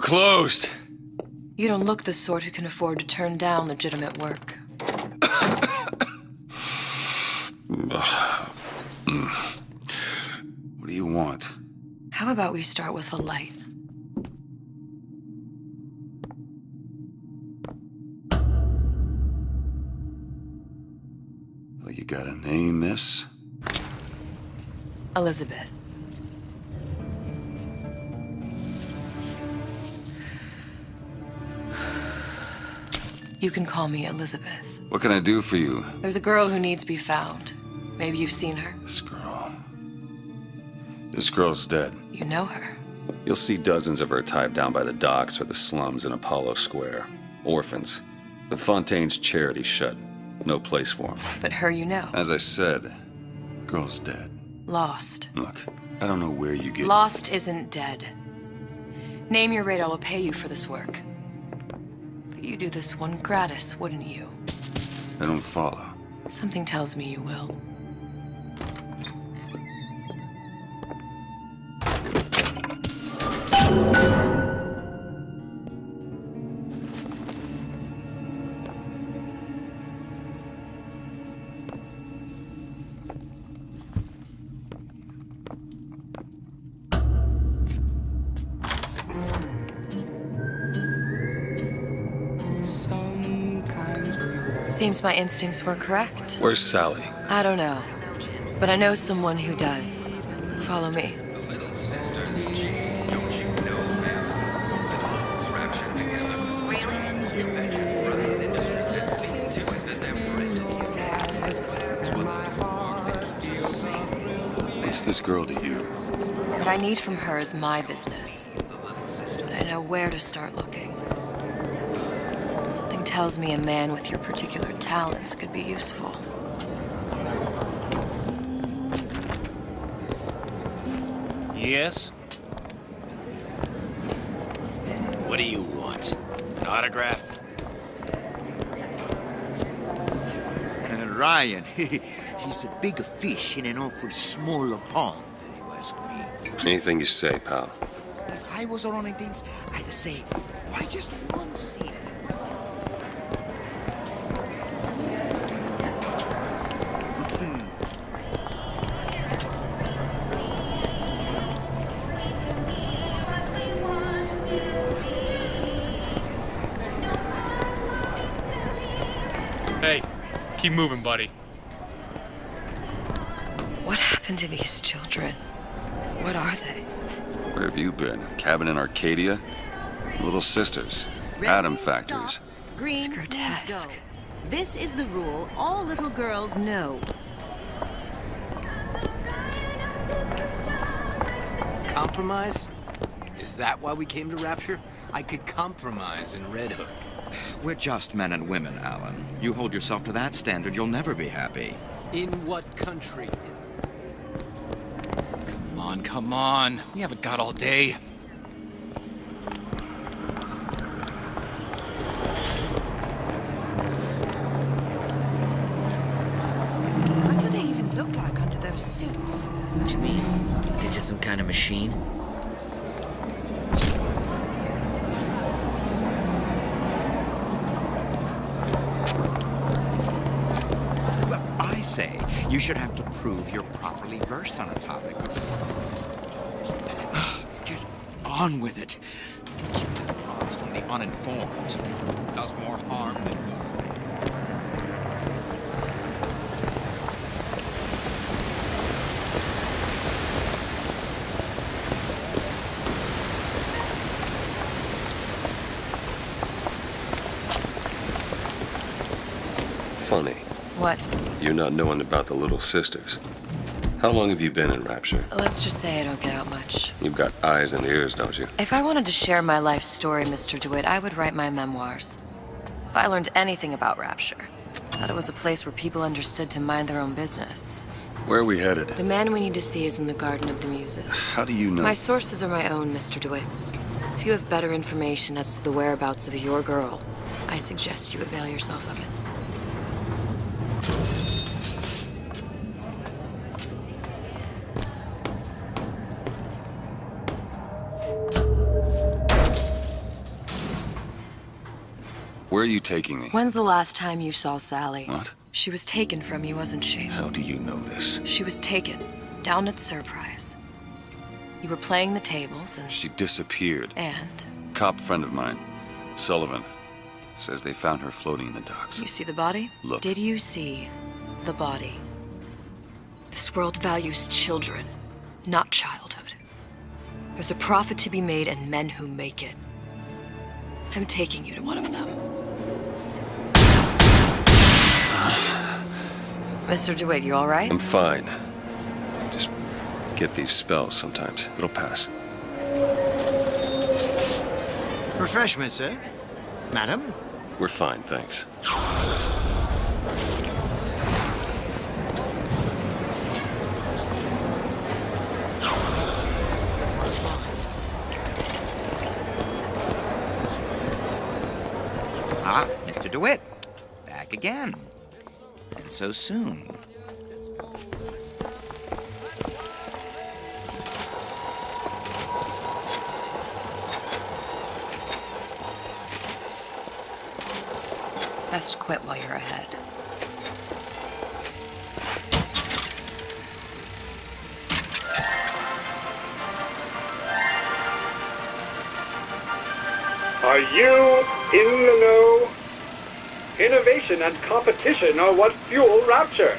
closed. You don't look the sort who can afford to turn down legitimate work. What do you want? How about we start with a light? Well, you got a name, miss? Elizabeth. You can call me Elizabeth. What can I do for you? There's a girl who needs to be found. Maybe you've seen her. This girl. This girl's dead. You know her. You'll see dozens of her type down by the docks or the slums in Apollo Square. Orphans. With Fontaine's charity shut. No place for them. But her you know. As I said, girl's dead. Lost. Look, I don't know where you get... Lost isn't dead. Name your rate, I will pay you for this work. But you do this one gratis, wouldn't you? I don't follow. Something tells me you will. Seems my instincts were correct. Where's Sally? I don't know. But I know someone who does. Follow me. What's this girl to you? What I need from her is my business. But I know where to start looking. Something tells me a man with your particular talents could be useful. Yes? What do you want? An autograph? Ryan, he's a big fish in an awful small pond, you ask me. Anything you say, pal. If I was running things, I'd say, why just one seat? Hey, keep moving, buddy. What happened to these children? What are they? Where have you been? Cabin in Arcadia? Little sisters. Atom factories. Green, It's grotesque. please go. This is the rule all little girls know. Compromise? Is that why we came to Rapture? I could compromise in Red Hook. We're just men and women, Alan. You hold yourself to that standard, you'll never be happy. In what country is... Come on. We haven't got all day. What do they even look like under those suits? What you mean? Think they're some kind of machine? Well, I say, you should have to prove you're properly versed on a topic before. Get on with it. Too many thoughts from the uninformed. Does more harm than good. Funny. What? You're not knowing about the Little Sisters. How long have you been in Rapture? Let's just say I don't get out much. You've got eyes and ears, don't you? If I wanted to share my life story, Mr. DeWitt, I would write my memoirs. If I learned anything about Rapture, I thought it was a place where people understood to mind their own business. Where are we headed? The man we need to see is in the Garden of the Muses. How do you know? My sources are my own, Mr. DeWitt. If you have better information as to the whereabouts of your girl, I suggest you avail yourself of it. Where are you taking me? When's the last time you saw Sally? What? She was taken from you, wasn't she? How do you know this? She was taken, down at Surprise. You were playing the tables and... She disappeared. And? Cop friend of mine, Sullivan, says they found her floating in the docks. You see the body? Look. Did you see the body? This world values children, not childhood. There's a profit to be made and men who make it. I'm taking you to one of them. Mr. DeWitt, you all right? I'm fine. Just get these spells sometimes. It'll pass. Refreshment, sir? Madam? We're fine, thanks. Ah, Mr. DeWitt. Back again. And so soon. Best quit while you're ahead. Are you in the know? Innovation and competition are what fuel Rapture.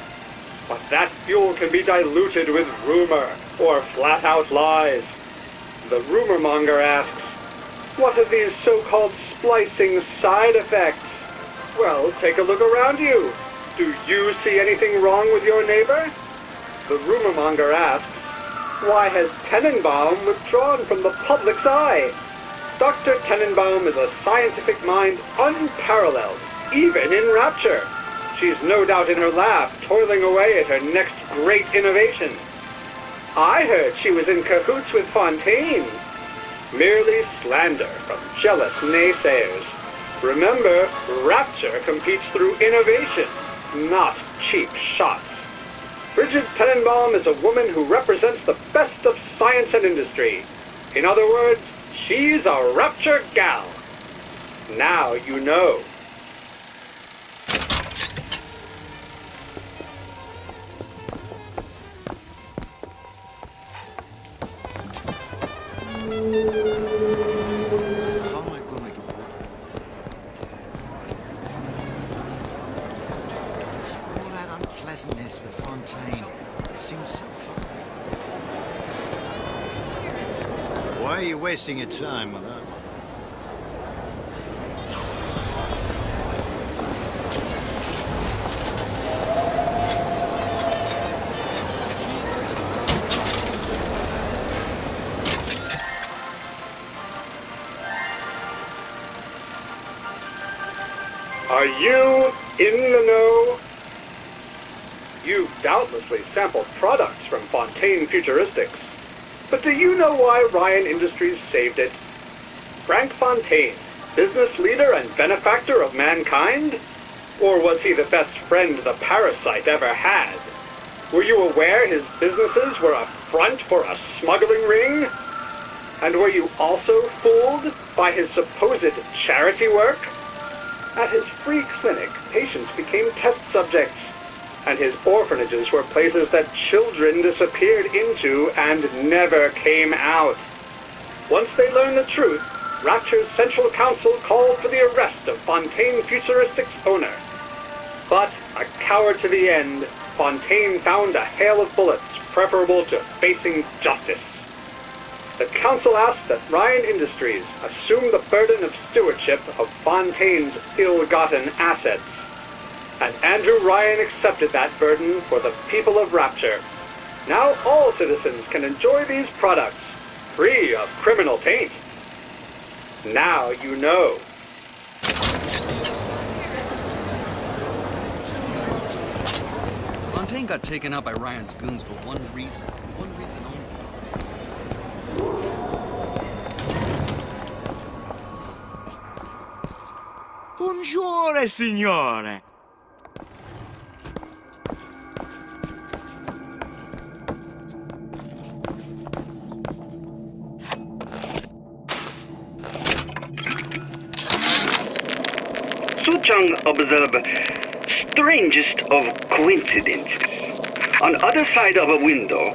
But that fuel can be diluted with rumor or flat-out lies. The rumor monger asks, what are these so-called splicing side effects? Well, take a look around you. Do you see anything wrong with your neighbor? The rumor monger asks, why has Tenenbaum withdrawn from the public's eye? Dr. Tenenbaum is a scientific mind unparalleled, even in Rapture. She's no doubt in her lab, toiling away at her next great innovation. I heard she was in cahoots with Fontaine. Merely slander from jealous naysayers. Remember, Rapture competes through innovation, not cheap shots. Bridget Tenenbaum is a woman who represents the best of science and industry. In other words, she's a Rapture gal. Now you know. How am I gonna get water? All that unpleasantness with Fontaine seems so far. Why are you wasting your time with that one? Are you in the know? You've doubtlessly sampled products from Fontaine Futuristics. But do you know why Ryan Industries saved it? Frank Fontaine, business leader and benefactor of mankind? Or was he the best friend the parasite ever had? Were you aware his businesses were a front for a smuggling ring? And were you also fooled by his supposed charity work? At his free clinic, patients became test subjects, and his orphanages were places that children disappeared into and never came out. Once they learned the truth, Rapture's Central Council called for the arrest of Fontaine Futuristics' owner. But, a coward to the end, Fontaine found a hail of bullets preferable to facing justice. The council asked that Ryan Industries assume the burden of stewardship of Fontaine's ill-gotten assets. And Andrew Ryan accepted that burden for the people of Rapture. Now all citizens can enjoy these products, free of criminal taint. Now you know. Fontaine got taken out by Ryan's goons for one reason, and one reason only. Buongiorno, signore. Chang observe strangest of coincidences. On other side of a window,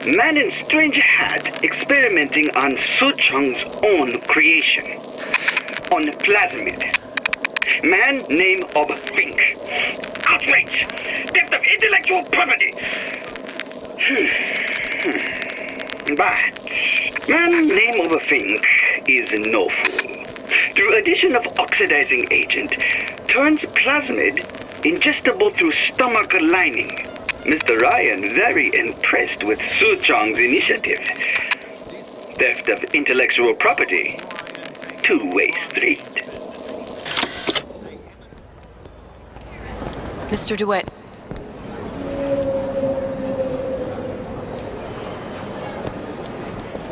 man in strange hat experimenting on Su Chang's own creation. On plasmid. Man name of Fink. Outrage! Theft of intellectual property! But man name of Fink is no fool. Through addition of oxidizing agent, turns plasmid ingestible through stomach lining. Mr. Ryan very impressed with Su Chang's initiative. Theft of intellectual property. Two-way street. Mr. DeWitt.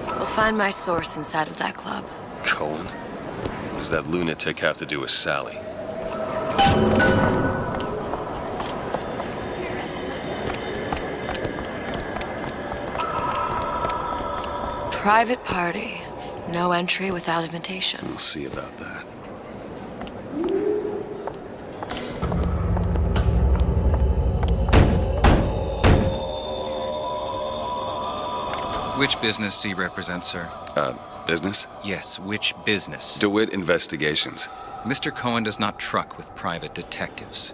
We'll find my source inside of that club. Cohen? What does that lunatic have to do with Sally? Private party. No entry without invitation. We'll see about that. Which business do you represent, sir? Business? Yes, which business? DeWitt Investigations. Mr. Cohen does not truck with private detectives.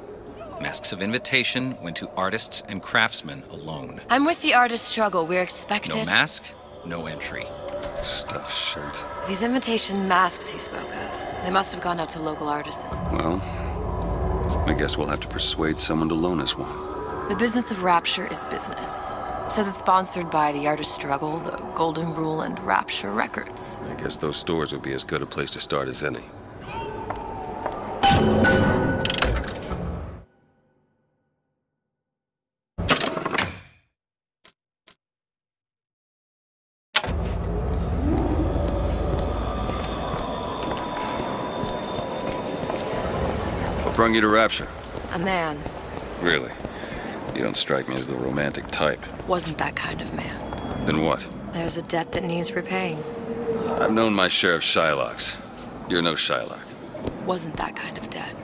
Masks of invitation went to artists and craftsmen alone. I'm with the artist struggle. We're expected... No mask, no entry. Stuffed shirt. These invitation masks he spoke of, they must have gone out to local artisans. Well, I guess we'll have to persuade someone to loan us one. The business of Rapture is business. Says it's sponsored by the Artist Struggle, the Golden Rule, and Rapture Records. I guess those stores would be as good a place to start as any. What brought you to Rapture? A man. Really? You don't strike me as the romantic type. Wasn't that kind of man. Then what? There's a debt that needs repaying. I've known my share of Shylocks. You're no Shylock. Wasn't that kind of debt.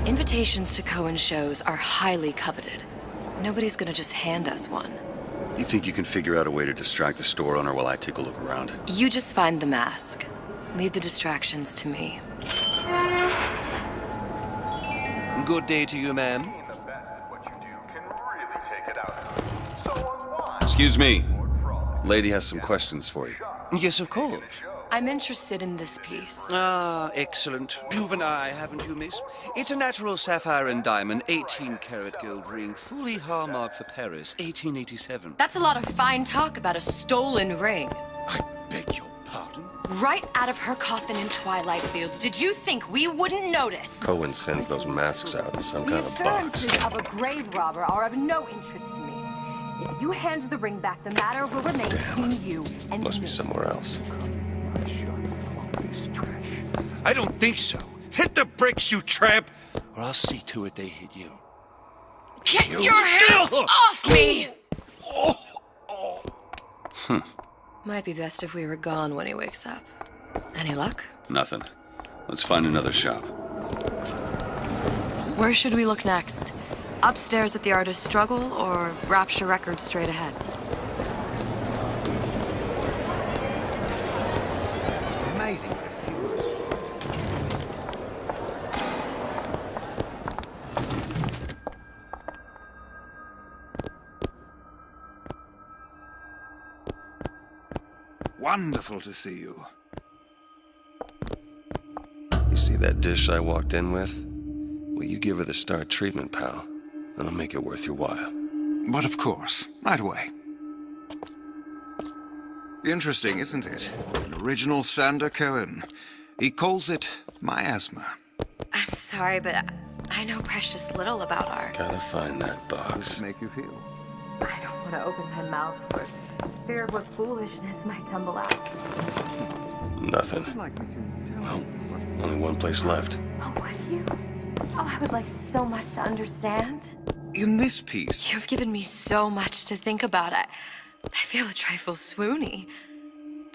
Invitations to Cohen shows are highly coveted. Nobody's gonna just hand us one. You think you can figure out a way to distract the store owner while I take a look around? You just find the mask. Leave the distractions to me. Good day to you, ma'am. Excuse me. Lady has some questions for you. Yes, of course. I'm interested in this piece. Ah, excellent. You've an eye, haven't you, miss? It's a natural sapphire and diamond, 18-karat gold ring, fully hallmarked for Paris, 1887. That's a lot of fine talk about a stolen ring. I beg your pardon? Right out of her coffin in Twilight Fields. Did you think we wouldn't notice? Cohen sends those masks out in some kind of box. The assurances of a grave robber are of no interest to me. If you hand the ring back, the matter will remain between you and Must me. be somewhere else. I don't think so. Hit the bricks, you tramp, or I'll see to it they hit you. Get your hands off me! Might be best if we were gone when he wakes up. Any luck? Nothing. Let's find another shop. Where should we look next? Upstairs at the Artist Struggle, or Rapture Records straight ahead? Amazing what a few months Wonderful to see you. You see that dish I walked in with? Well, you give her the Star treatment, pal. That'll make it worth your while. But of course, right away. Interesting, isn't it? An original Sander Cohen. He calls it miasma. I'm sorry, but I know precious little about art. Gotta find that box. Make you feel? I don't want to open my mouth for fear of what foolishness might tumble out. Nothing. Well, only one place left. Oh, would you? Oh, I would like so much to understand. In this piece... You've given me so much to think about. I feel a trifle swoony.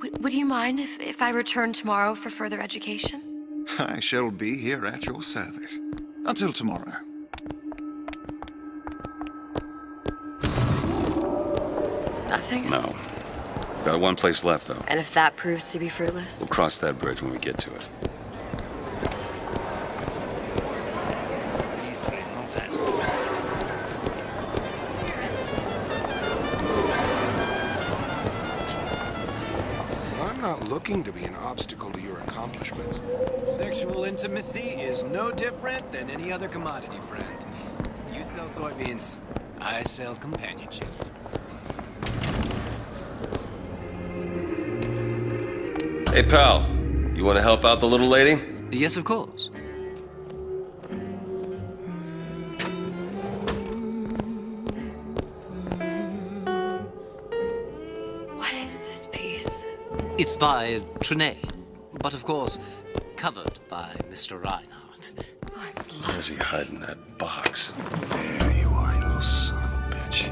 Would you mind if I return tomorrow for further education? I shall be here at your service. Until tomorrow. Nothing? No. Got one place left, though. And if that proves to be fruitless? We'll cross that bridge when we get to it. I'm not looking to be an obstacle to your accomplishments. Sexual intimacy is no different than any other commodity, friend. You sell soybeans, I sell companionship. Hey, pal. You want to help out the little lady? Yes, of course. What is this piece? It's by Trine, but of course, covered by Mr. Reinhardt. Oh, it's Where's he hiding that box? There you are, you little son of a bitch.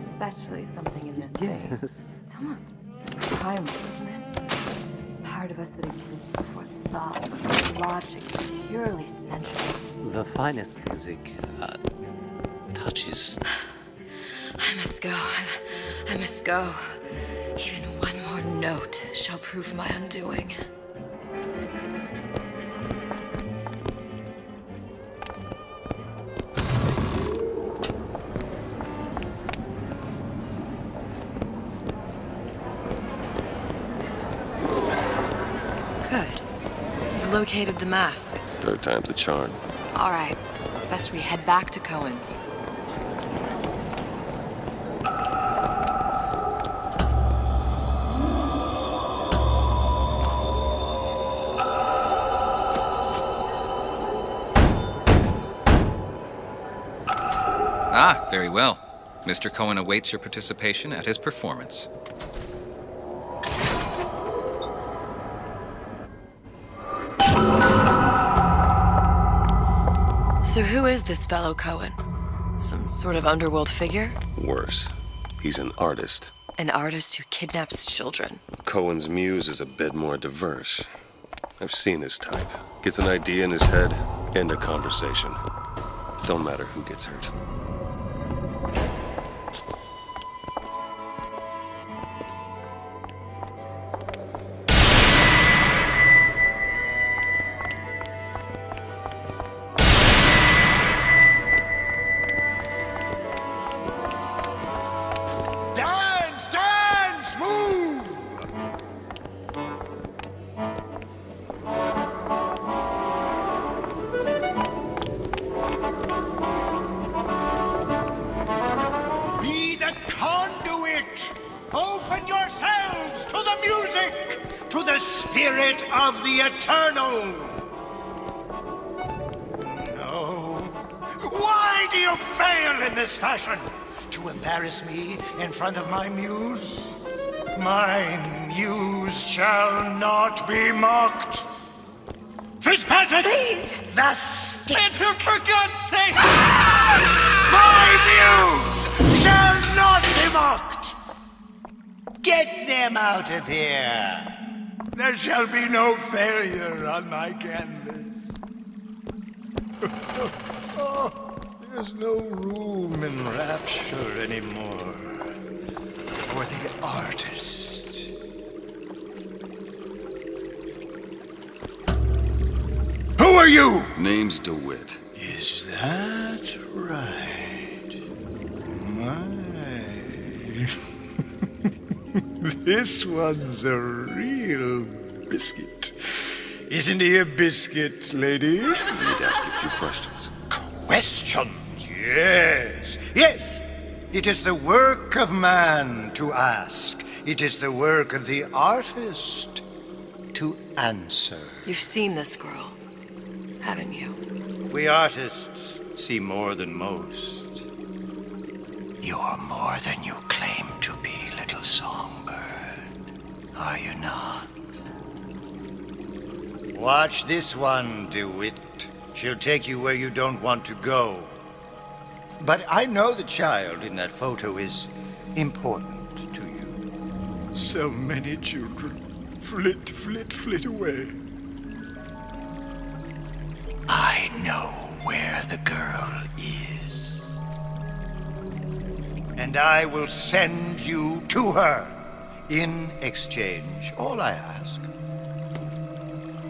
Especially something in this way. It's almost primal, isn't it? Part of us that exists before thought, logic, purely sensual. The finest music touches. I must go. I must go. Even one more note shall prove my undoing. Good. You've located the mask. Third time's the charm. All right. It's best we head back to Cohen's. Ah, very well. Mr. Cohen awaits your participation at his performance. So who is this fellow Cohen? Some sort of underworld figure? Worse. He's an artist. An artist who kidnaps children. Cohen's muse is a bit more diverse. I've seen his type. Gets an idea in his head, end a conversation. Don't matter who gets hurt. Dance, dance, move! Be the conduit! Open yourselves to the music, to the spirit of the eternal! No. Why do you fail in this fashion? To embarrass me in front of my muse? My muse shall not be mocked. Fitzpatrick! Please! The stick! Enter, for God's sake! My muse shall not be mocked! Get them out of here! There shall be no failure on my canvas. There's no room in rapture anymore for the artist. Who are you? Name's DeWitt. Is that right? My. This one's a real biscuit. Isn't he a biscuit, lady? I need to ask you a few questions. Questions? Yes. Yes. It is the work of man to ask. It is the work of the artist to answer. You've seen this girl, haven't you? We artists see more than most. You are more than you claim to be, little songbird. Are you not? Watch this one, DeWitt. She'll take you where you don't want to go. But I know the child in that photo is important to you? So many children flit, flit, flit away. I know where the girl is. And I will send you to her. In exchange, all I ask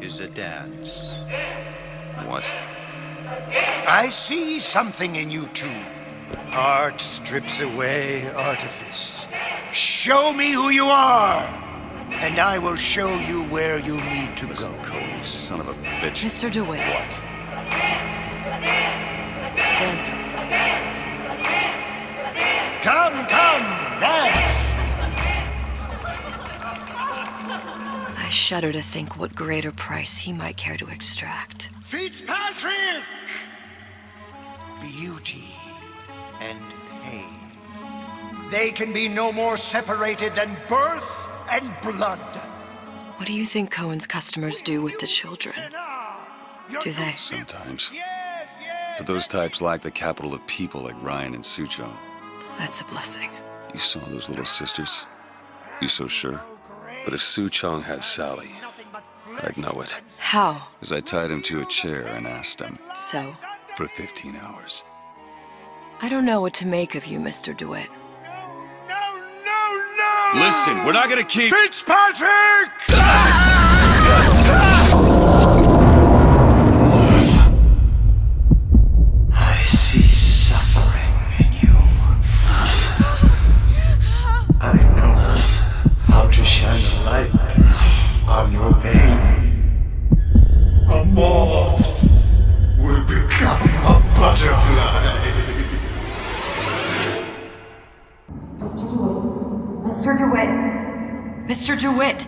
is a dance. What? I see something in you two. Art strips away artifice. Show me who you are, and I will show you where you need to go. Cold son of a bitch. Mr. DeWitt. What? Dance with me. Come, dance! I shudder to think what greater price he might care to extract. Fitzpatrick! Beauty and pain. They can be no more separated than birth and blood. What do you think Cohen's customers do with the children? Do they? Sometimes. But those types lack the capital of people like Ryan and Suchong. That's a blessing. You saw those little sisters? You so sure? But if Suchong has Sally, I'd know it. How? Because I tied him to a chair and asked him. So? For 15 hours. I don't know what to make of you, Mr. DeWitt. No! Listen, we're not gonna keep... Fitzpatrick! I see suffering in you. I know how to shine a light on your pain. A moth will become a butterfly. Mr. DeWitt! Mr. DeWitt!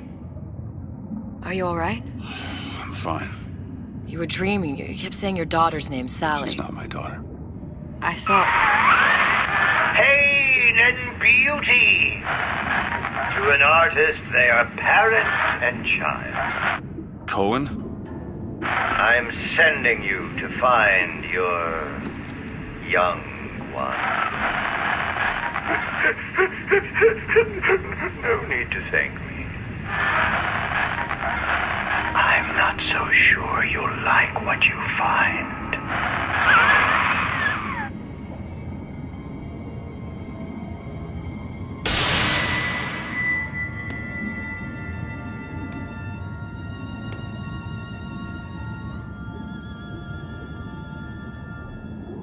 Are you all right? I'm fine. You were dreaming. You kept saying your daughter's name, Sally. She's not my daughter. I thought... Pain and beauty! To an artist, they are parent and child. Cohen? I'm sending you to find your young one. No need to thank me. I'm not so sure you'll like what you find.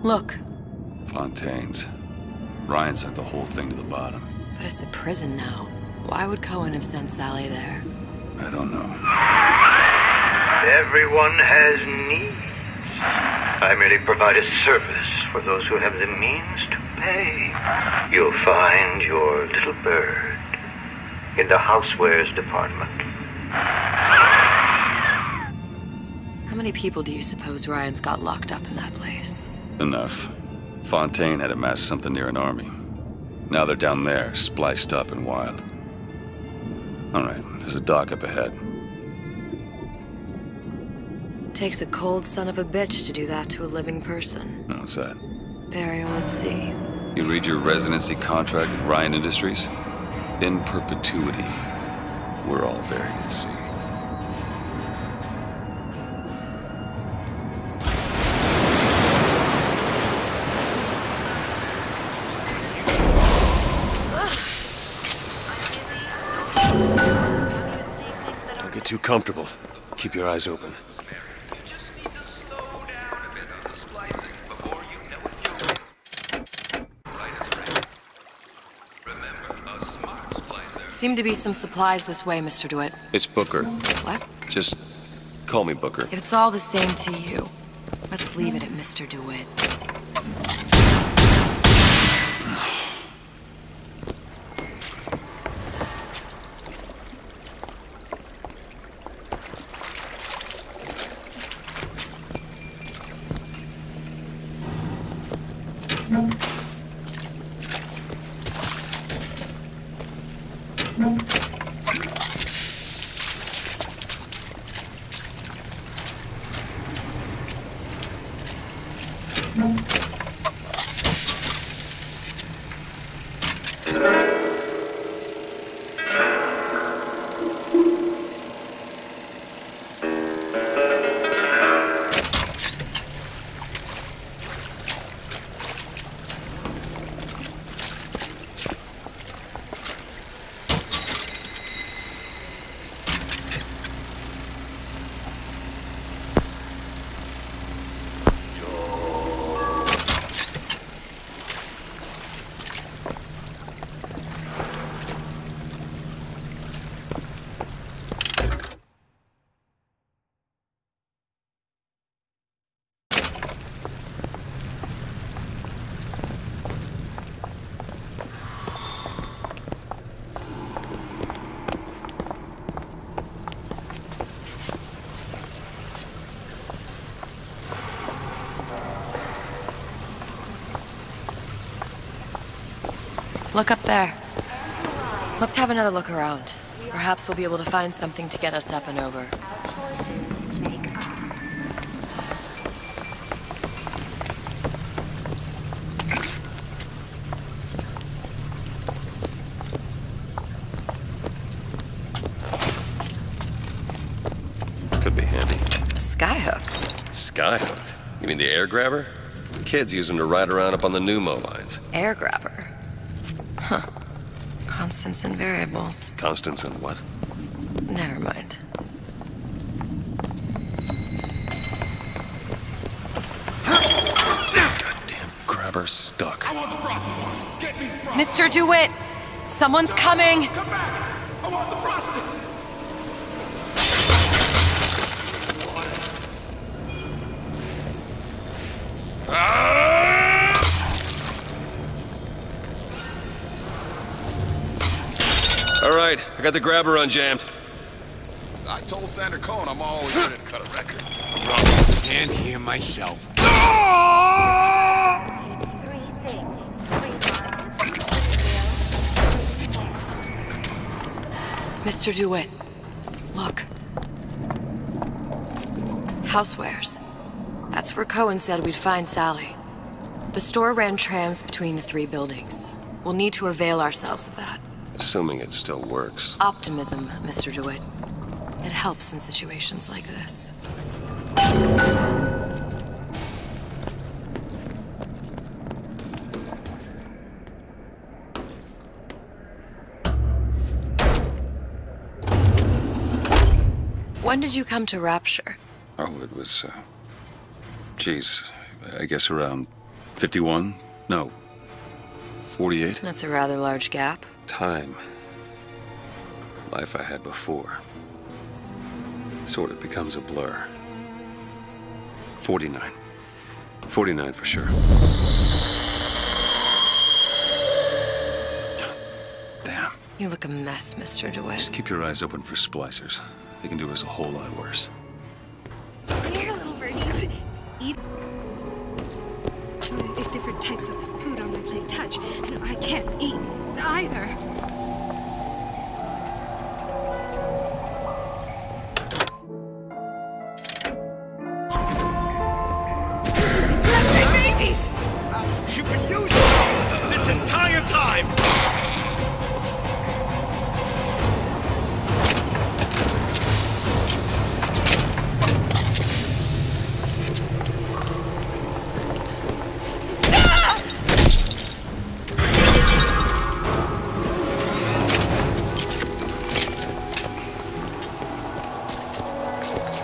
Look. Fontaine's. Ryan sent the whole thing to the bottom. But it's a prison now. Why would Cohen have sent Sally there? I don't know. Everyone has needs. I merely provide a service for those who have the means to pay. You'll find your little bird in the housewares department. How many people do you suppose Ryan's got locked up in that place? Enough. Fontaine had amassed something near an army. Now they're down there, spliced up and wild. All right, there's a dock up ahead. Takes a cold son of a bitch to do that to a living person. What's that? Burial at sea. You read your residency contract with Ryan Industries? In perpetuity, we're all buried at sea. Don't get too comfortable. Keep your eyes open. Seem to be some supplies this way, Mr. DeWitt. It's Booker. What? Just call me Booker. If it's all the same to you, let's leave it at Mr. DeWitt. Look up there. Let's have another look around. Perhaps we'll be able to find something to get us up and over. Could be handy. A skyhook? Skyhook? You mean the air grabber? Kids use them to ride around up on the pneumo lines. Air grabber? Huh. Constants and variables. Constants and what? Never mind. Goddamn grabber stuck. Mr. DeWitt! Someone's coming! Come back! I want the frosting! All right, I got the grabber unjammed. I told Sander Cohen I'm always ready to cut a record. Can't hear myself. Mr. DeWitt, look. Housewares. That's where Cohen said we'd find Sally. The store ran trams between the 3 buildings. We'll need to avail ourselves of that. Assuming it still works. Optimism, Mr. DeWitt. It helps in situations like this. When did you come to Rapture? Oh, it was, geez, I guess around 51? No, 48? That's a rather large gap. Time. Life I had before. Sort of becomes a blur. 49. 49 for sure. Damn. You look a mess, Mr. DeWitt. Just keep your eyes open for splicers. They can do us a whole lot worse. Here, little birdies. Eat. If different types of food on my plate touch, I can't eat either. Let's make babies! You've been using them this entire time!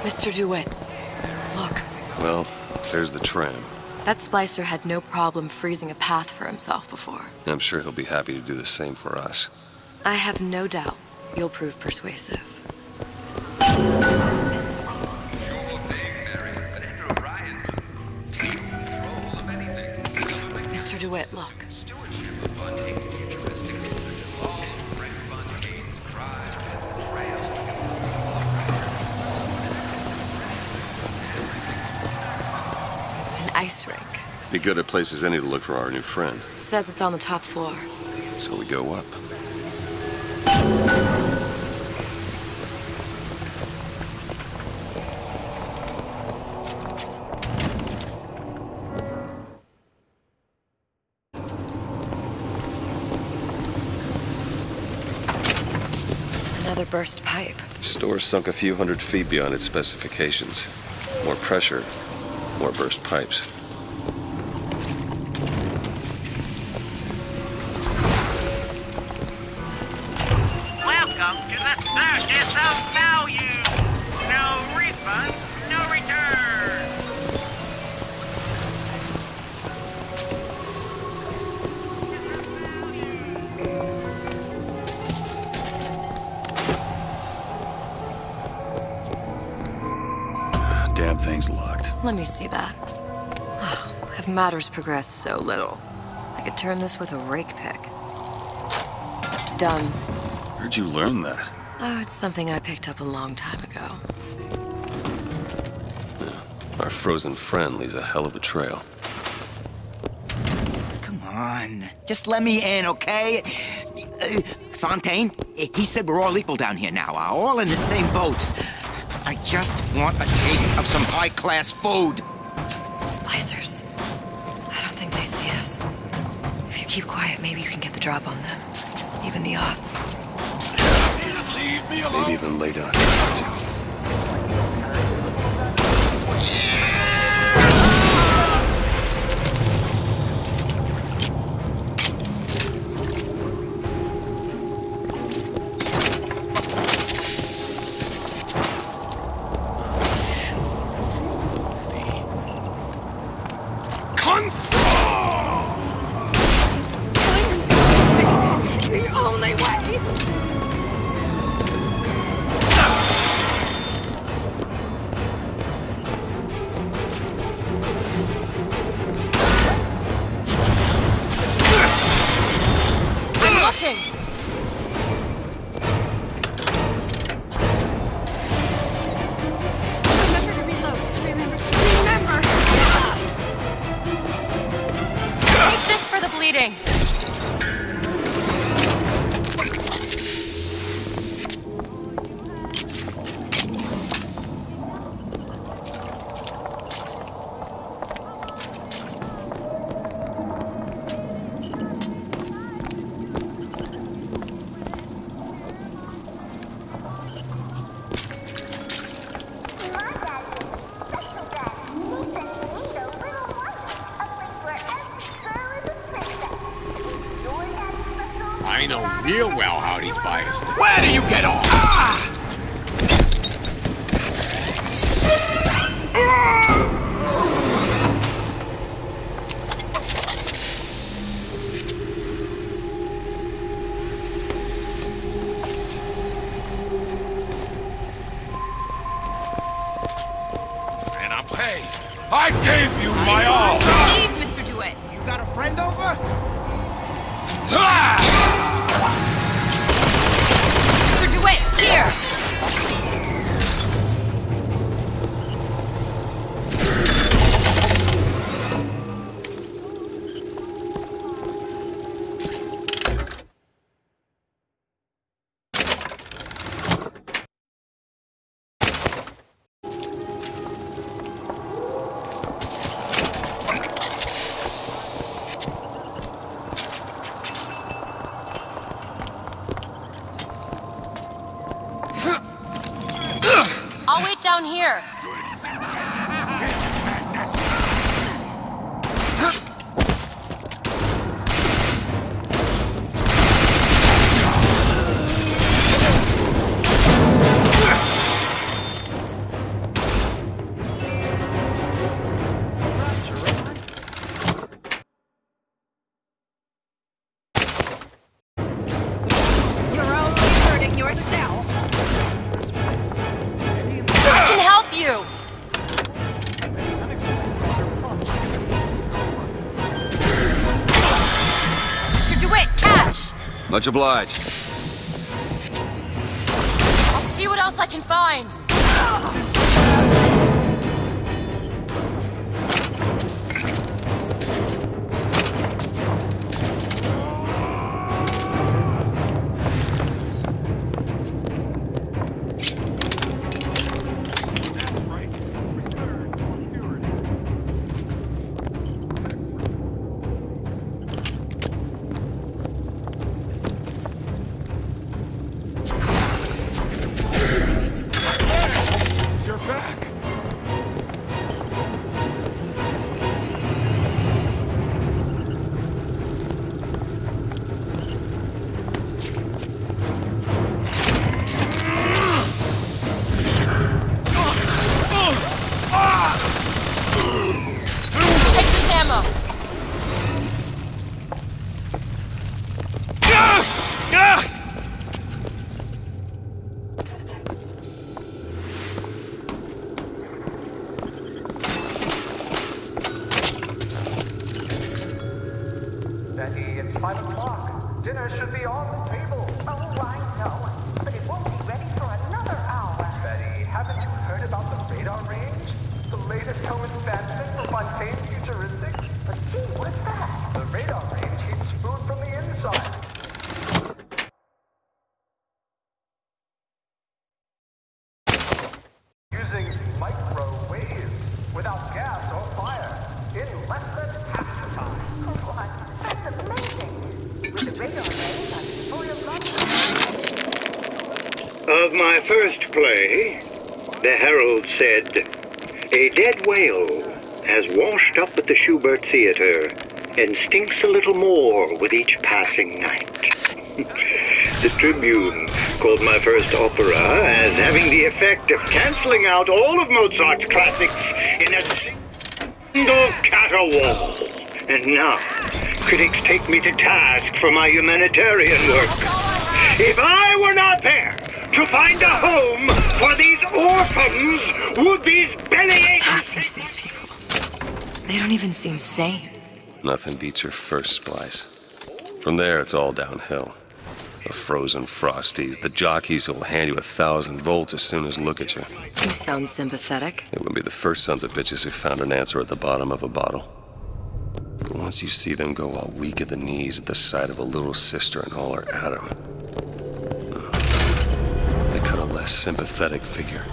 Mr. DeWitt, look. Well, there's the tram. That splicer had no problem freezing a path for himself before. I'm sure he'll be happy to do the same for us. I have no doubt you'll prove persuasive. Mr. DeWitt, look. An ice rink. Be good at places any to look for our new friend. Says it's on the top floor. So we go up. Another burst pipe. Store sunk a few hundred feet beyond its specifications. More pressure, more burst pipes. Welcome to the circus of value. No refund, no return. Damn thing's locked. Let me see that. Oh, have matters progressed so little? I could turn this with a rake pick. Done. Where'd you learn that? Oh, it's something I picked up a long time ago. Our frozen friend leaves a hell of a trail. Come on. Just let me in, okay? Fontaine, he said we're all equal down here now, all in the same boat. I just want a taste of some high-class food. Splicers. I don't think they see us. If you keep quiet, maybe you can get the drop on them. Even the odds. Leave me alone. Maybe even lay down a trap or two. The only way! I'm looking! Remember to reload. Remember! Take this for the bleeding! I know real well how these biased things. Where do you get off? And I'm Hey, I gave you my all. Leave, Mr. DeWitt! You got a friend over? Mr. DeWitt, here! I'll wait down here. You're only hurting yourself. I can help you! Mr. DeWitt, catch! Much obliged. I'll see what else I can find. You're back. Take this ammo. Betty, it's 5 o'clock. Dinner should be on the table. Oh, I know. But it won't be ready for another hour. Betty, haven't you heard about the radar range? The latest home advancement for Fontaine Futuristics? But gee, what's that? The radar range That's amazing. With the radar range, I'm full of love. Of my first play, the Herald said, "A dead whale has washed up at the Schubert Theater and stinks a little more with each passing night." The Tribune called my first opera as having the effect of canceling out all of Mozart's classics in a single caterwaul. And now, critics take me to task for my humanitarian work. If I were not there to find a home for these orphans, would these What's happening to these people? They don't even seem sane. Nothing beats your first splice. From there, it's all downhill. The frozen frosties, the jockeys who will hand you 1,000 volts as soon as look at you. You sound sympathetic. They wouldn't be the first sons of bitches who found an answer at the bottom of a bottle. But once you see them go all weak at the knees at the sight of a little sister and all her Adam, they cut a less sympathetic figure.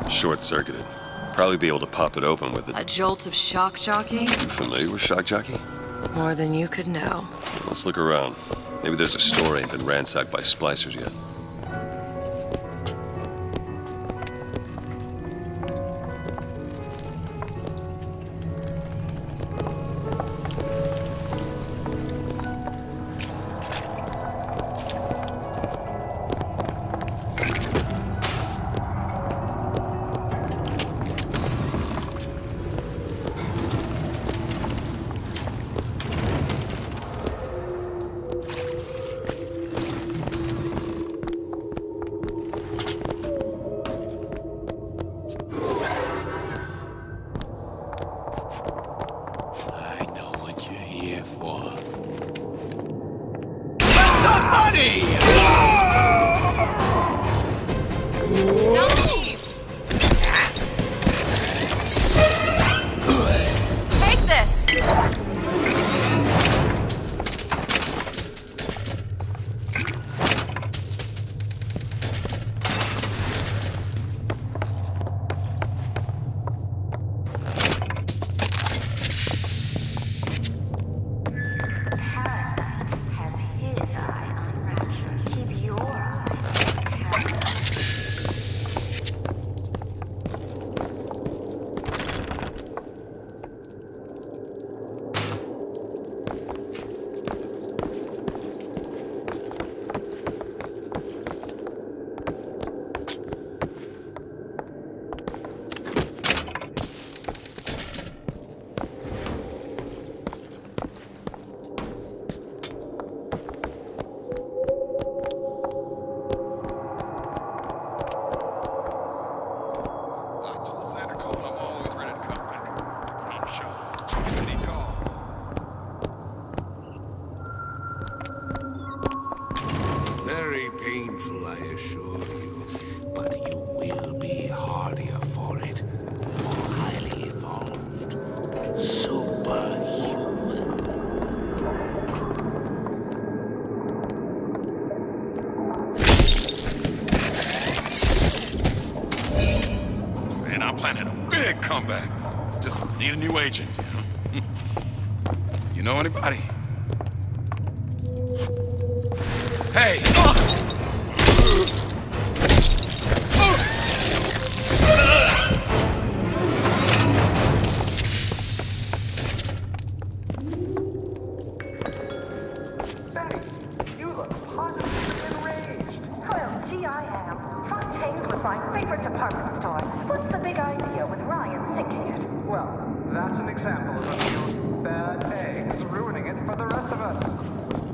Short-circuited. Probably be able to pop it open with it. A jolt of shock jockey? You familiar with shock jockey? More than you could know. Let's look around. Maybe there's a store ain't been ransacked by splicers yet. Very painful, I assure you. But you will be hardier for it. More highly evolved. Superhuman. Man, I'm planning a big comeback. Just need a new agent, you know? You know anybody? Hey! You look positively enraged. Well, gee, I am. Fontaine's was my favorite department store. What's the big idea with Ryan sinking it? Well, that's an example of a few bad eggs ruining it for the rest of us.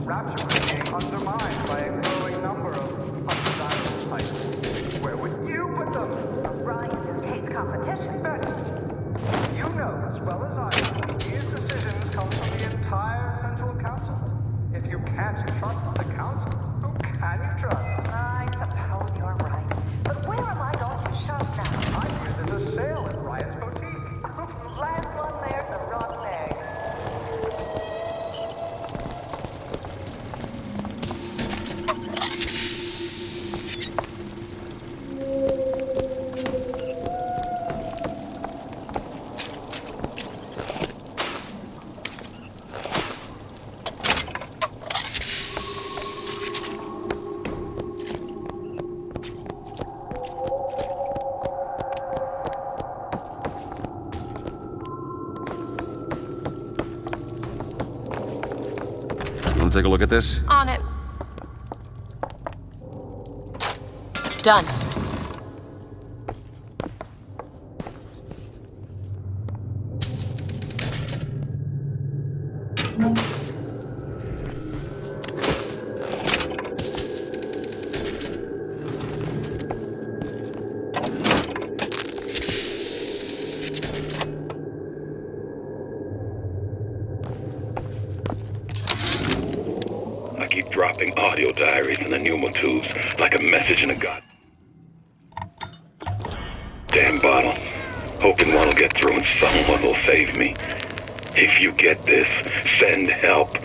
Rapture was being undermined by a growing number of undesirable types. Where would you put them? Ryan just hates competition. Betty, you know as well as I do, these decisions come from the entire Want to take a look at this? On it. Done. I keep dropping audio diaries in the pneumotubes like a message in a gut. Damn bottle. Hoping one will get through and someone will save me. If you get this, send help.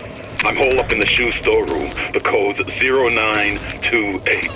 I'm holed up in the shoe store room. The code's 0928.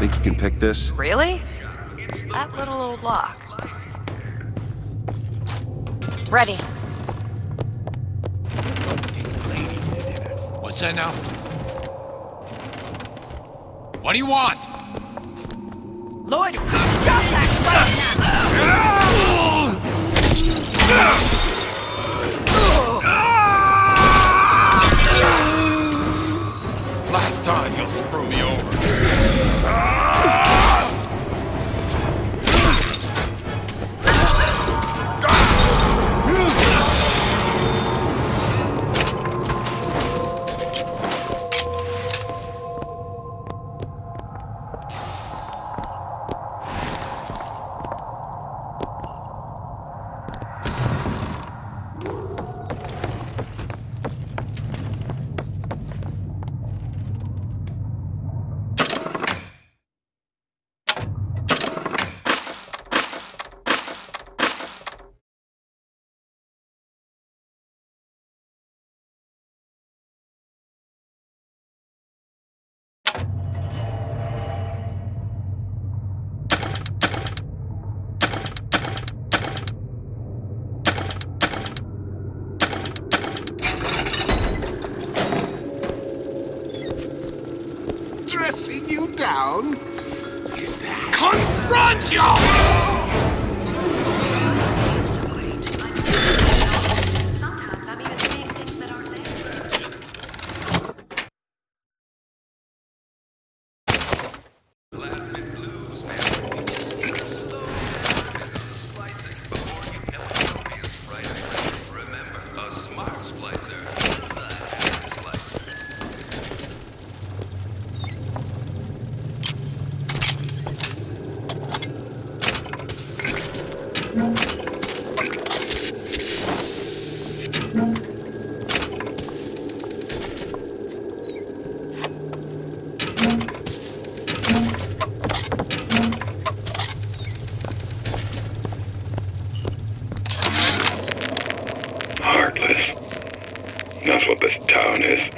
Think you can pick this? Really? That little old lock. Ready. What's that now? What do you want? Lloyd, stop that Last time you'll screw me over. Dressing you down? Is that? Confront you! Heartless. That's what this town is.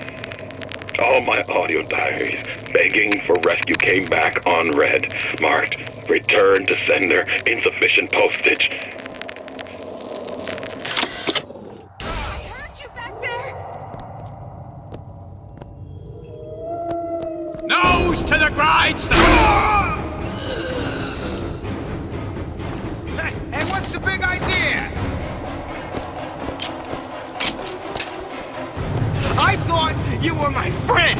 All my audio diaries begging for rescue came back unread, marked return to sender, insufficient postage. Nose to the grindstone! Hey, what's the big idea? I thought you were my friend!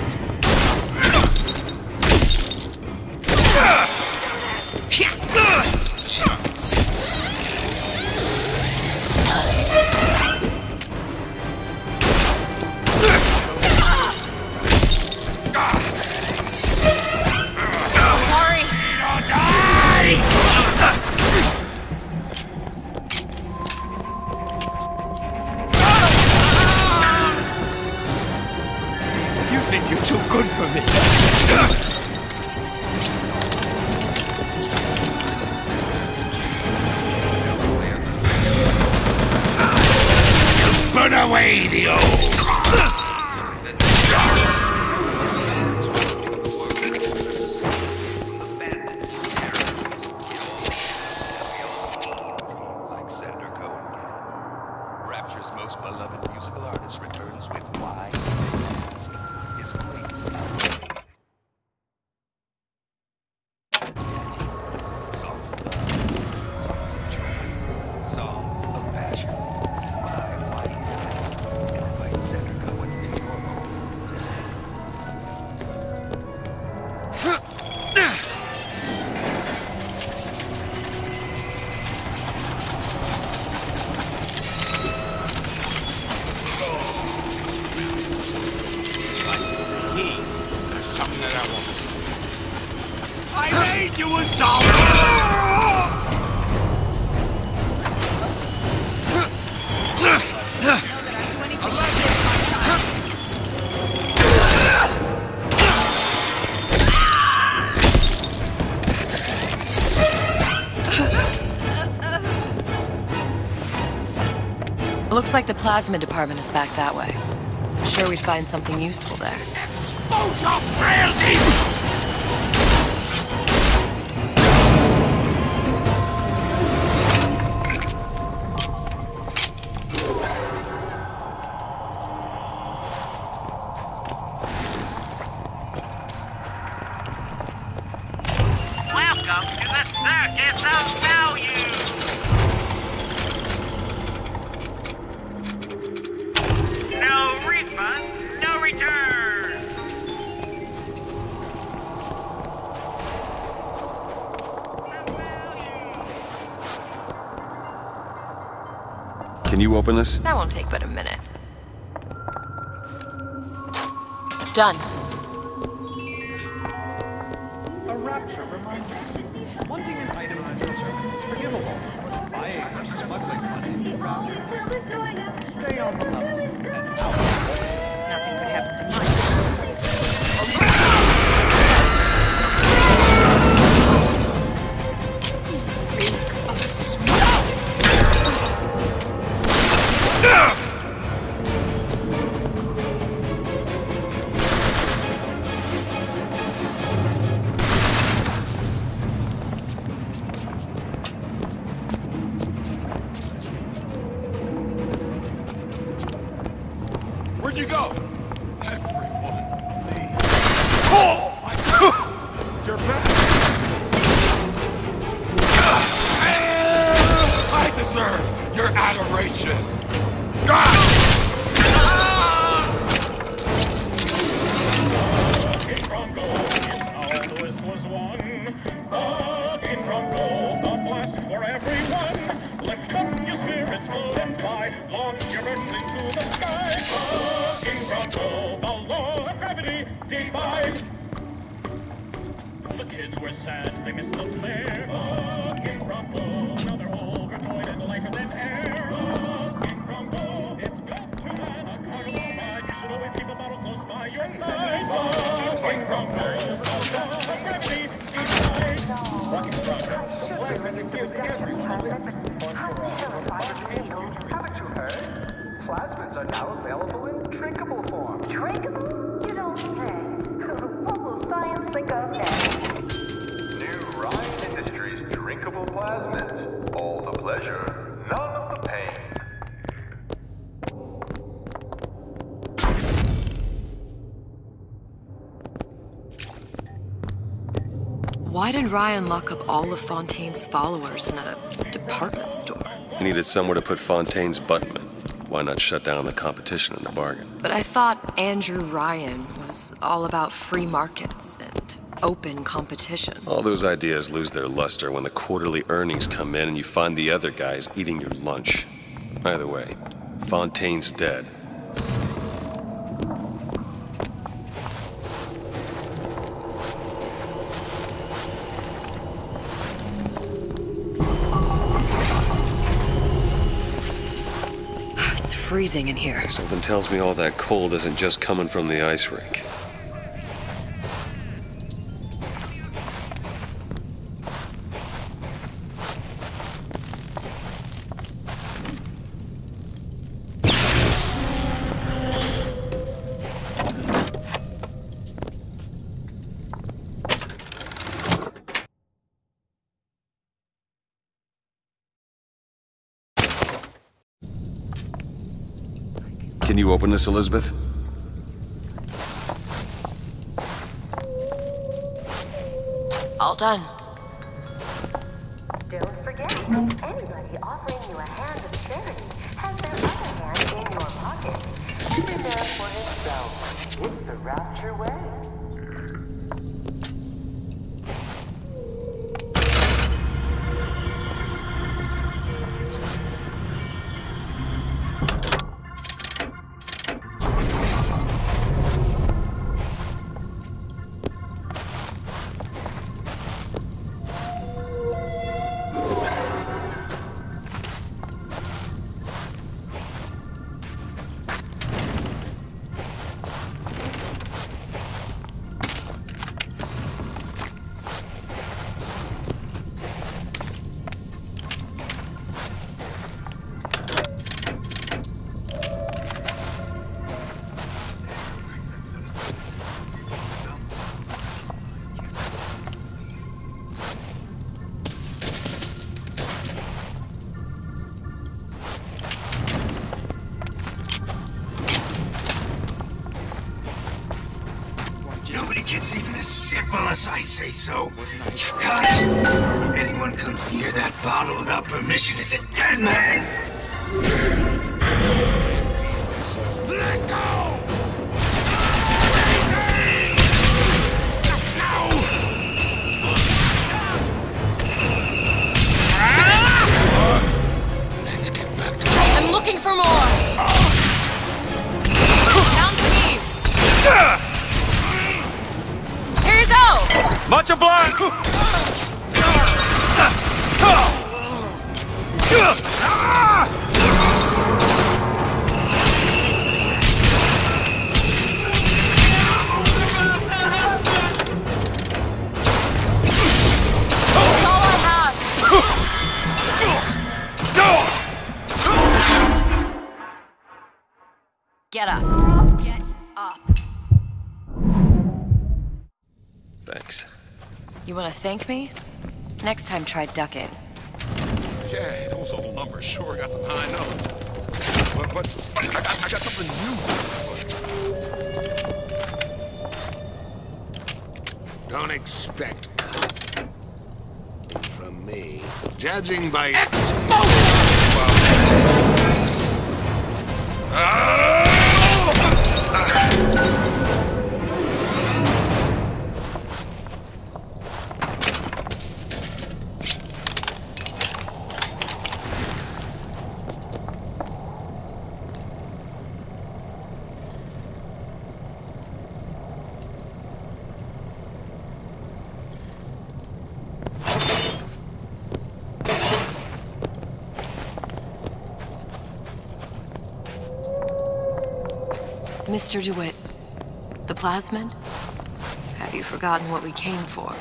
You're too good for me. Burn away the old. made you a soldier! Looks like the plasmid department is back that way. I'm sure we'd find something useful there. Expose your frailty! Welcome to the Circus of Value! No refund, no return! Can you open this? That won't take but a minute. Done. A rapture reminds us. Wanting an item on your service is forgivable. Buying or smuggling money is wrong. Stay on the level. And out. Nothing could happen to mine. Reek of smoke. Where'd you go? Everyone, leave. Oh, my goodness! You're back! I deserve your adoration! The kids were sad, they missed the fair. King Bronco, now they're overjoyed and lighter than air. King Bronco, it's got to man a carnival ride. You should always keep a bottle close by your side. King Bronco, gravity, denied. Rocking progress, the flag that confusing everyone. Haven't you heard? Plasmids are now available in drinkable form. Drinkable? You don't say. What will science think of next? New Ryan Industries drinkable plasmids. All the pleasure, none of the pain. Why did Ryan lock up all of Fontaine's followers in a department store? He needed somewhere to put Fontaine's button in. Why not shut down the competition in the bargain? But I thought Andrew Ryan was all about free markets and open competition. All those ideas lose their luster when the quarterly earnings come in and you find the other guys eating your lunch. Either way, Fontaine's dead. It's freezing in here. Something tells me all that cold isn't just coming from the ice rink. Can you open this, Elizabeth? All done. Don't forget, anybody offering you a hand of charity has their other hand in your pocket. Every man for himself. It's the Rapture way. Nobody gets even as simple as I say so. You got it? Anyone comes near that bottle without permission is a dead man! Let go! Let's get back to... I'm looking for more! Down to me! Here you go! Much obliged! That's all I have! Get up. Get up. Thanks. You want to thank me? Next time, try ducking. Yeah, those old numbers sure got some high notes. But I got something new. Don't expect from me. Judging by... Mr. DeWitt, the plasmid? Have you forgotten what we came for?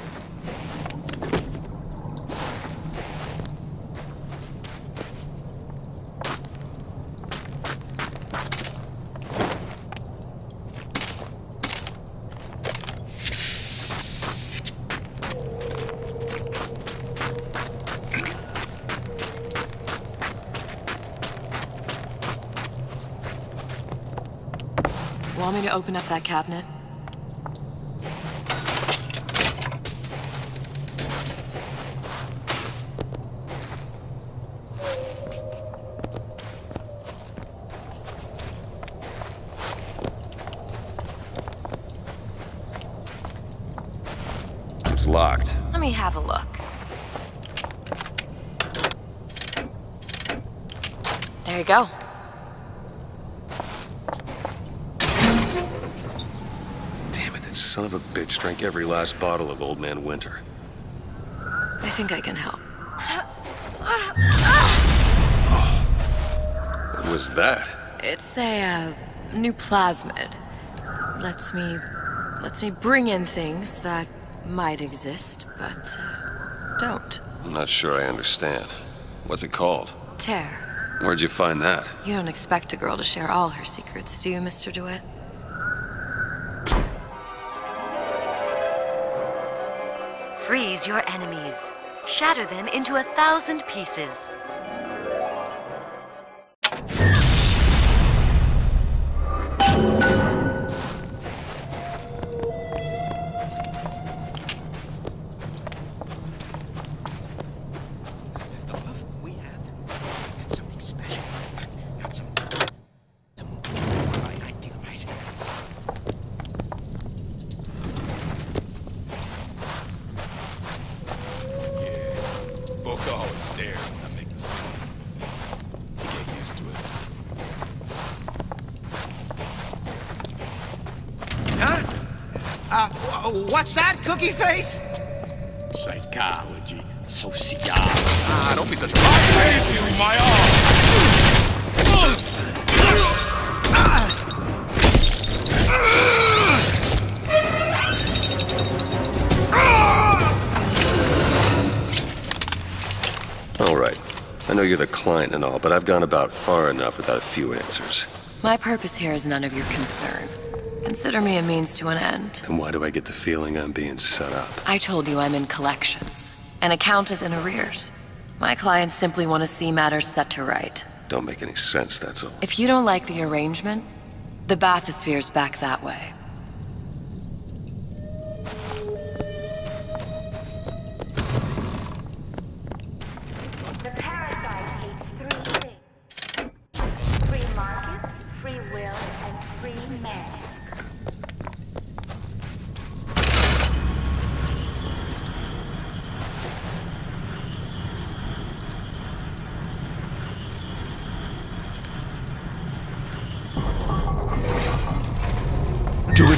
Want me to open up that cabinet? It's locked. Let me have a look. There you go. Son of a bitch drank every last bottle of Old Man Winter. I think I can help. What was that? It's a new plasmid. Lets me bring in things that might exist, but don't. I'm not sure I understand. What's it called? Tear. Where'd you find that? You don't expect a girl to share all her secrets, do you, Mr. DeWitt? Freeze your enemies. Shatter them into 1,000 pieces. Folks always stare when I make the scene. You get used to it. Huh? What's that, Cookie Face? Psychology, sociology. Ah, don't be such a you, my arm! All right. I know you're the client and all, but I've gone about far enough without a few answers. My purpose here is none of your concern. Consider me a means to an end. Then why do I get the feeling I'm being set up? I told you I'm in collections. An account is in arrears. My clients simply want to see matters set to right. Don't make any sense, that's all. If you don't like the arrangement, the bathysphere's back that way.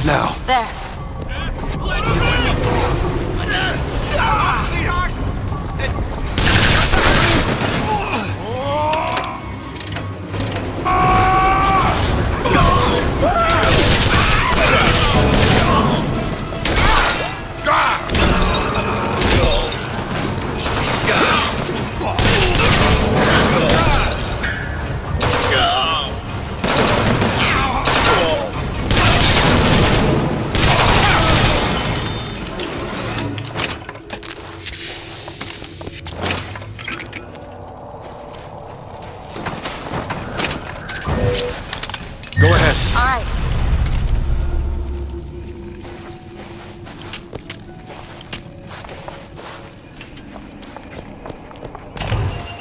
now. There. Sweetheart! Go ahead. All right.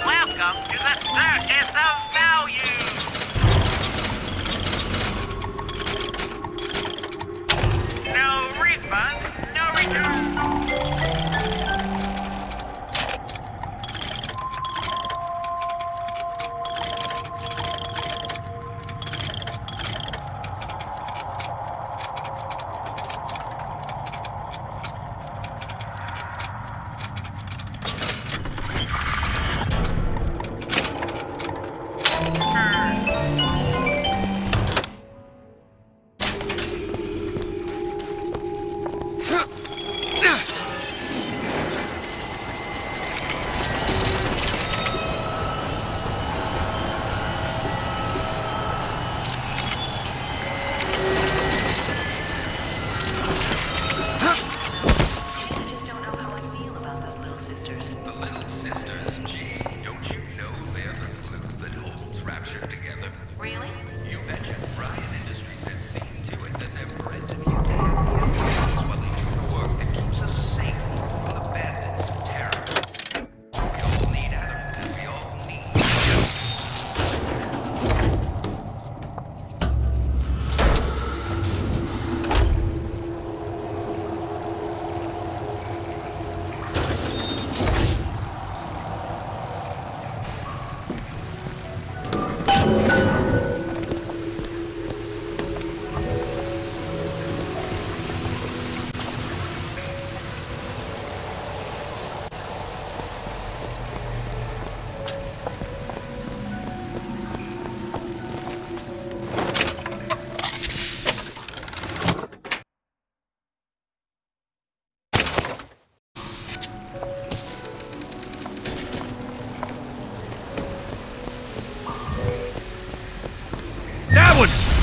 Welcome to the Circus of Value. No refund, no return.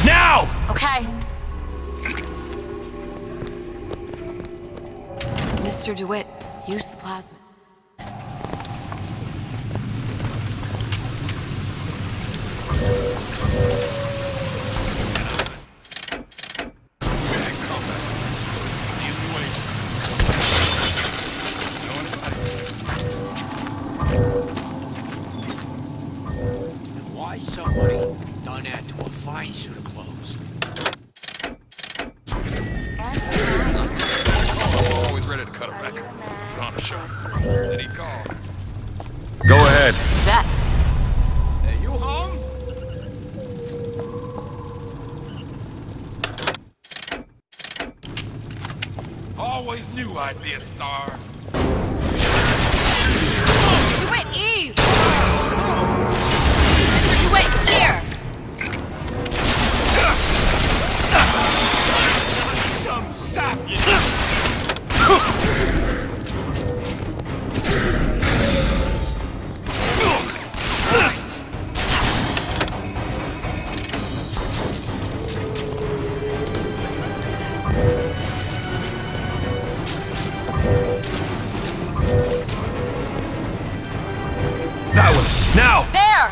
Now! Okay. Mr. DeWitt, use the plasma. Why somebody done that to a fine suit of clothes? Always ready to cut a record. Put on a show. Said he called. Go ahead. You bet. Hey, you home? Always knew I'd be a star. DeWitt, Eve! Mr. DeWitt, here! Some sapien! That one. Now! There!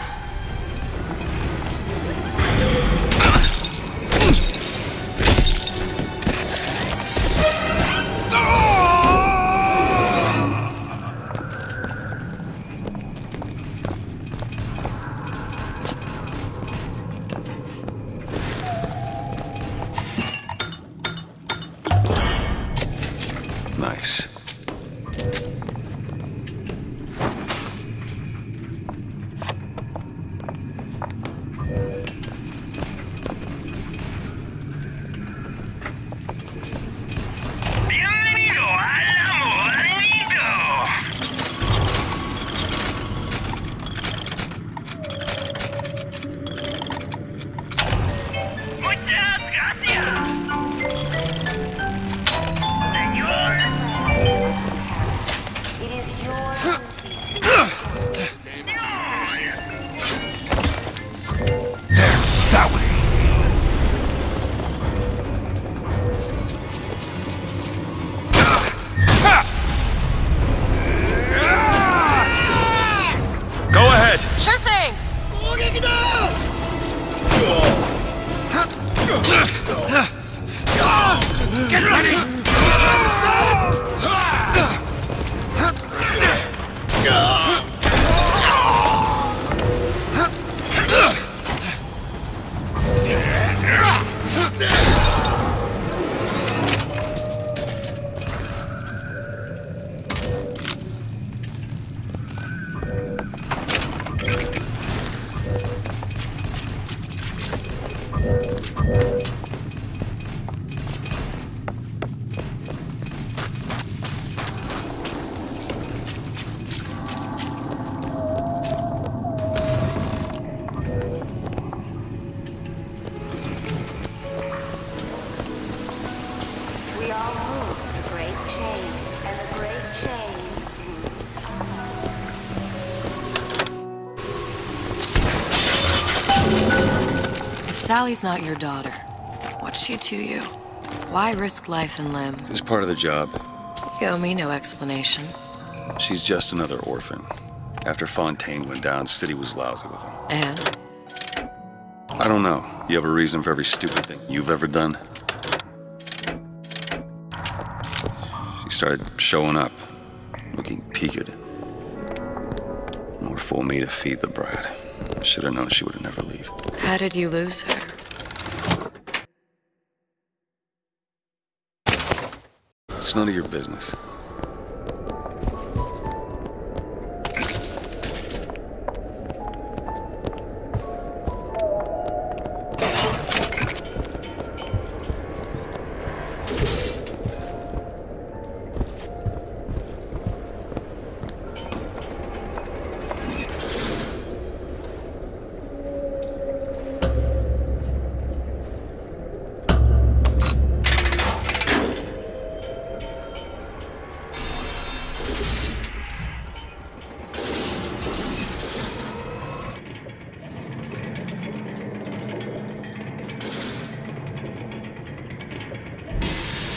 Nice. Sally's not your daughter. What's she to you? Why risk life and limb? It's part of the job. You owe me no explanation. She's just another orphan. After Fontaine went down, City was lousy with him. And? I don't know. You have a reason for every stupid thing you've ever done? She started showing up, looking peaked. More fool me to feed the brat. Should have known she would never leave. How did you lose her? It's none of your business.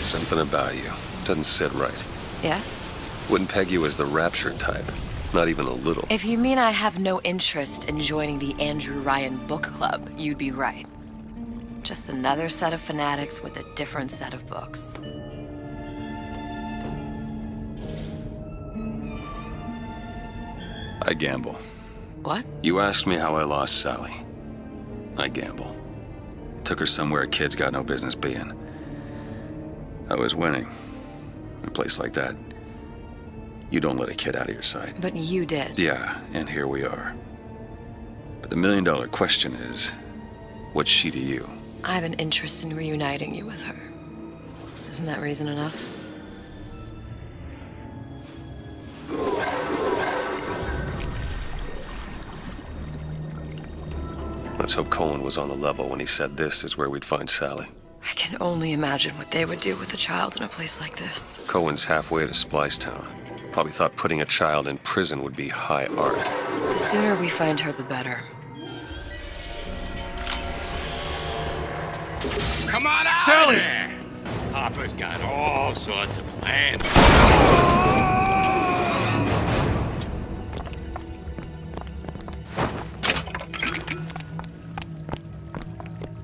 Something about you doesn't sit right. Yes? Wouldn't peg you as the rapture type. Not even a little. If you mean I have no interest in joining the Andrew Ryan book club, you'd be right. Just another set of fanatics with a different set of books. I gamble. What? You asked me how I lost Sally. I gamble. Took her somewhere a kid's got no business being. I was winning. In a place like that, you don't let a kid out of your sight. But you did. Yeah, and here we are. But the million-dollar question is, what's she to you? I have an interest in reuniting you with her. Isn't that reason enough? Let's hope Cohen was on the level when he said this is where we'd find Sally. I can only imagine what they would do with a child in a place like this. Cohen's halfway to Splicetown. Probably thought putting a child in prison would be high art. The sooner we find her, the better. Come on out Sally! of there! Hopper's got all sorts of plans.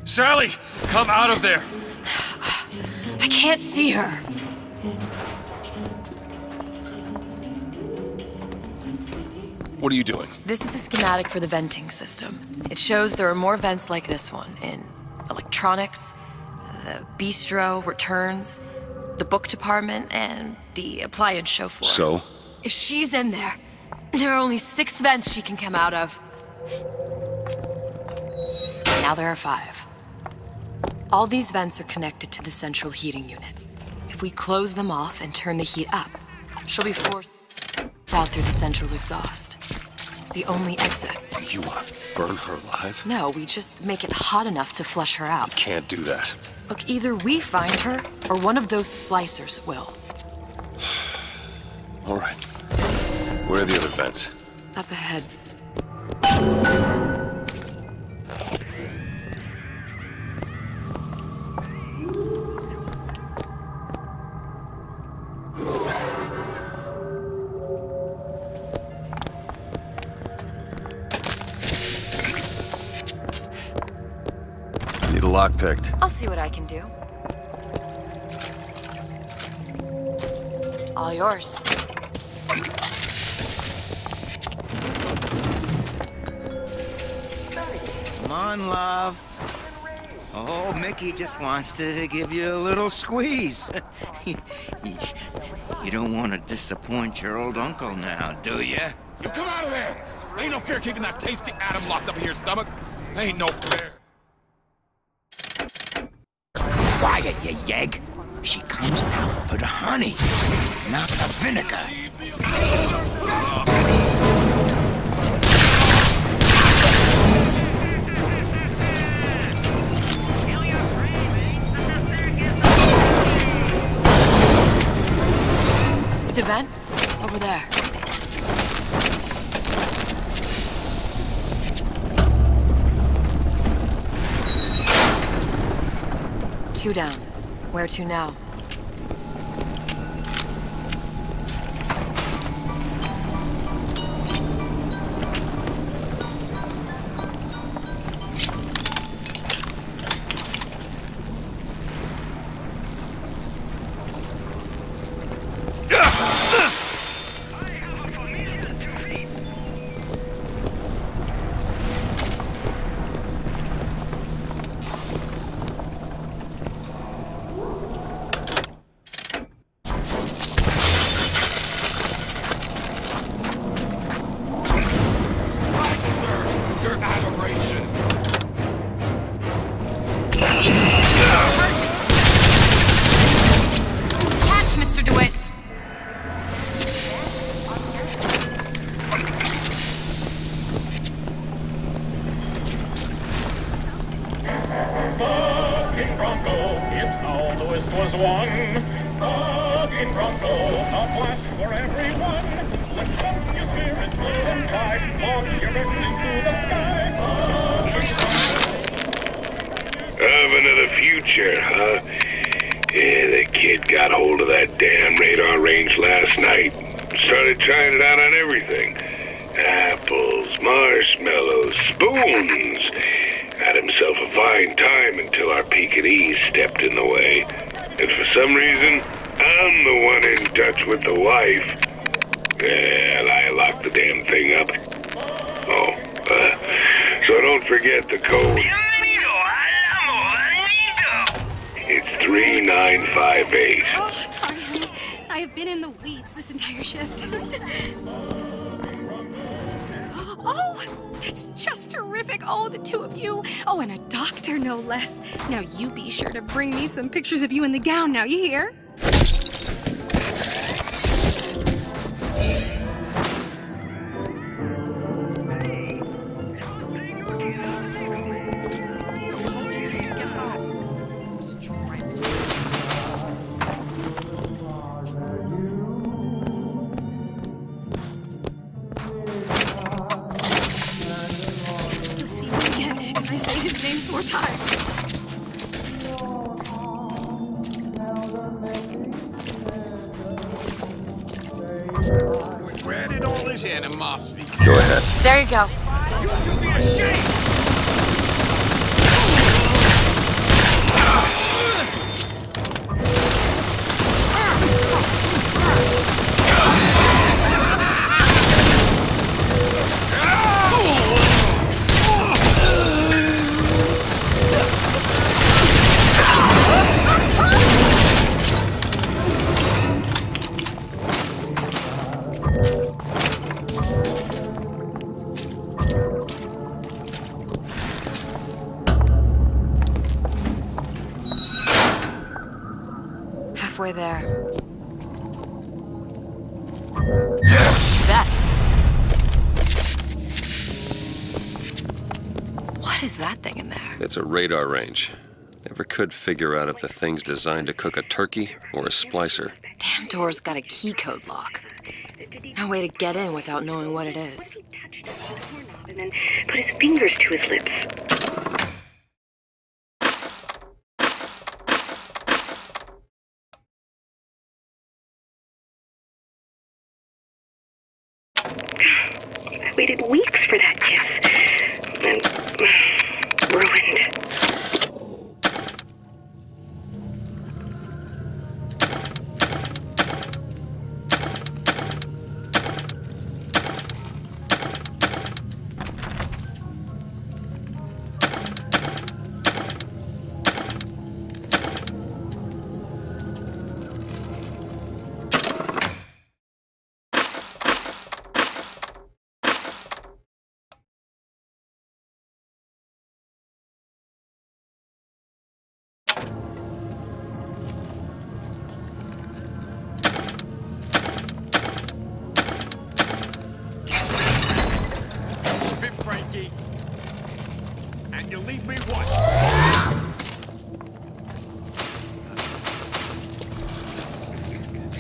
Sally! Come out of there! I can't see her. What are you doing? This is a schematic for the venting system. It shows there are more vents like this one in electronics, the bistro, returns, the book department, and the appliance show floor. So? If she's in there, there are only 6 vents she can come out of. Now there are 5. All these vents are connected to the central heating unit. If we close them off and turn the heat up, she'll be forced out through the central exhaust. It's the only exit. You want to burn her alive? No, we just make it hot enough to flush her out. Can't do that. Look, either we find her, or one of those splicers will. All right. Where are the other vents? Up ahead. Need a lock picked. I'll see what I can do. All yours. Come on, love. Oh, Mickey just wants to give you a little squeeze. You don't want to disappoint your old uncle now, do you? You come out of there! Ain't no fair keeping that tasty atom locked up in your stomach. Ain't no fair. Quiet, you yegg. She comes out for the honey, not the vinegar. See the vent? Over there. 2 down. Where to now? Oven of the future, huh? Yeah, the kid got hold of that damn radar range last night. Started trying it out on everything. Apples, marshmallows, spoons. Had himself a fine time until our Pekingese stepped in the way. And for some reason, I'm the one in touch with the wife. Well, I locked the damn thing up. Oh, so don't forget the code. It's 3958. Oh, sorry, honey. I have been in the weeds this entire shift. Oh, that's just terrific. Oh, the two of you. Oh, and a doctor, no less. Now, you be sure to bring me some pictures of you in the gown now, you hear? Where did all this animosity come? Go ahead. There you go. You should be ashamed! Halfway there. Bet. What is that thing in there? It's a radar range. Never could figure out if the thing's designed to cook a turkey or a splicer. Damn door's got a key code lock. No way to get in without knowing what it is. And then put his fingers to his lips. I waited weeks for that kiss. And ruined. And you leave me what?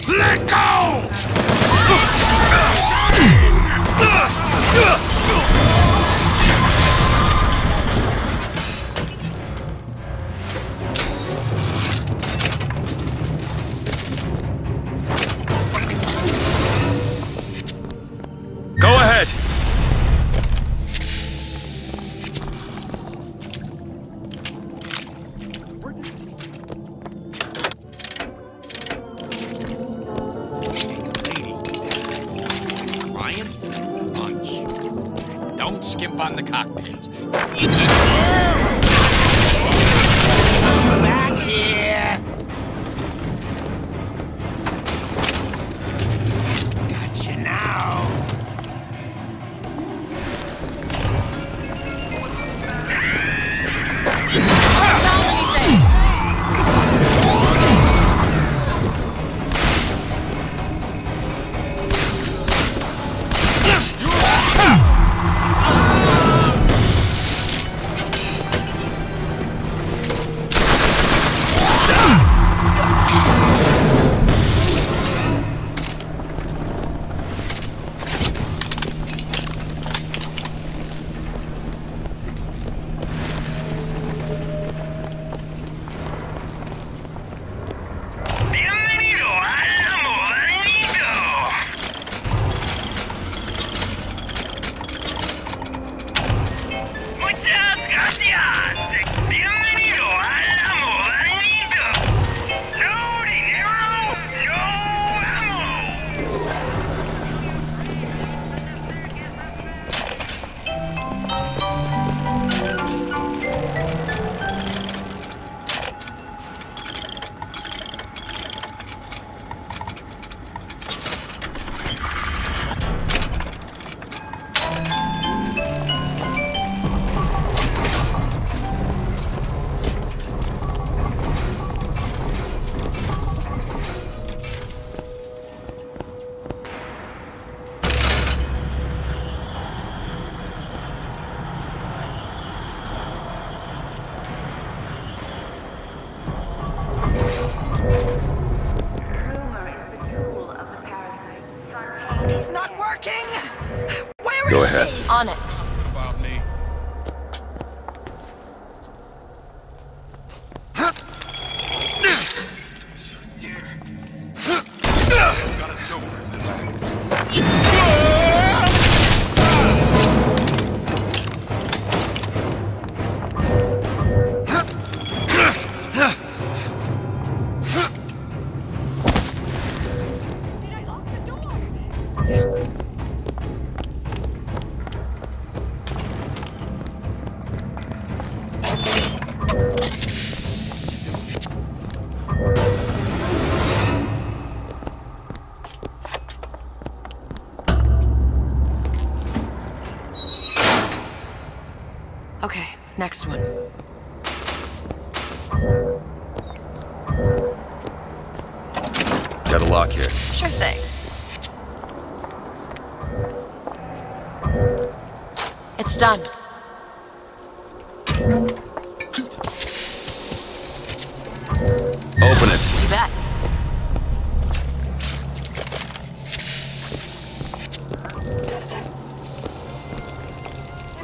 Let go! don't skimp on the cocktails. Back here! Gotcha now! It's not working! Where Go is ahead. she? On it. About me. Got a joke for Okay, next one. Got a lock here. Sure thing. It's done. Open it. You bet.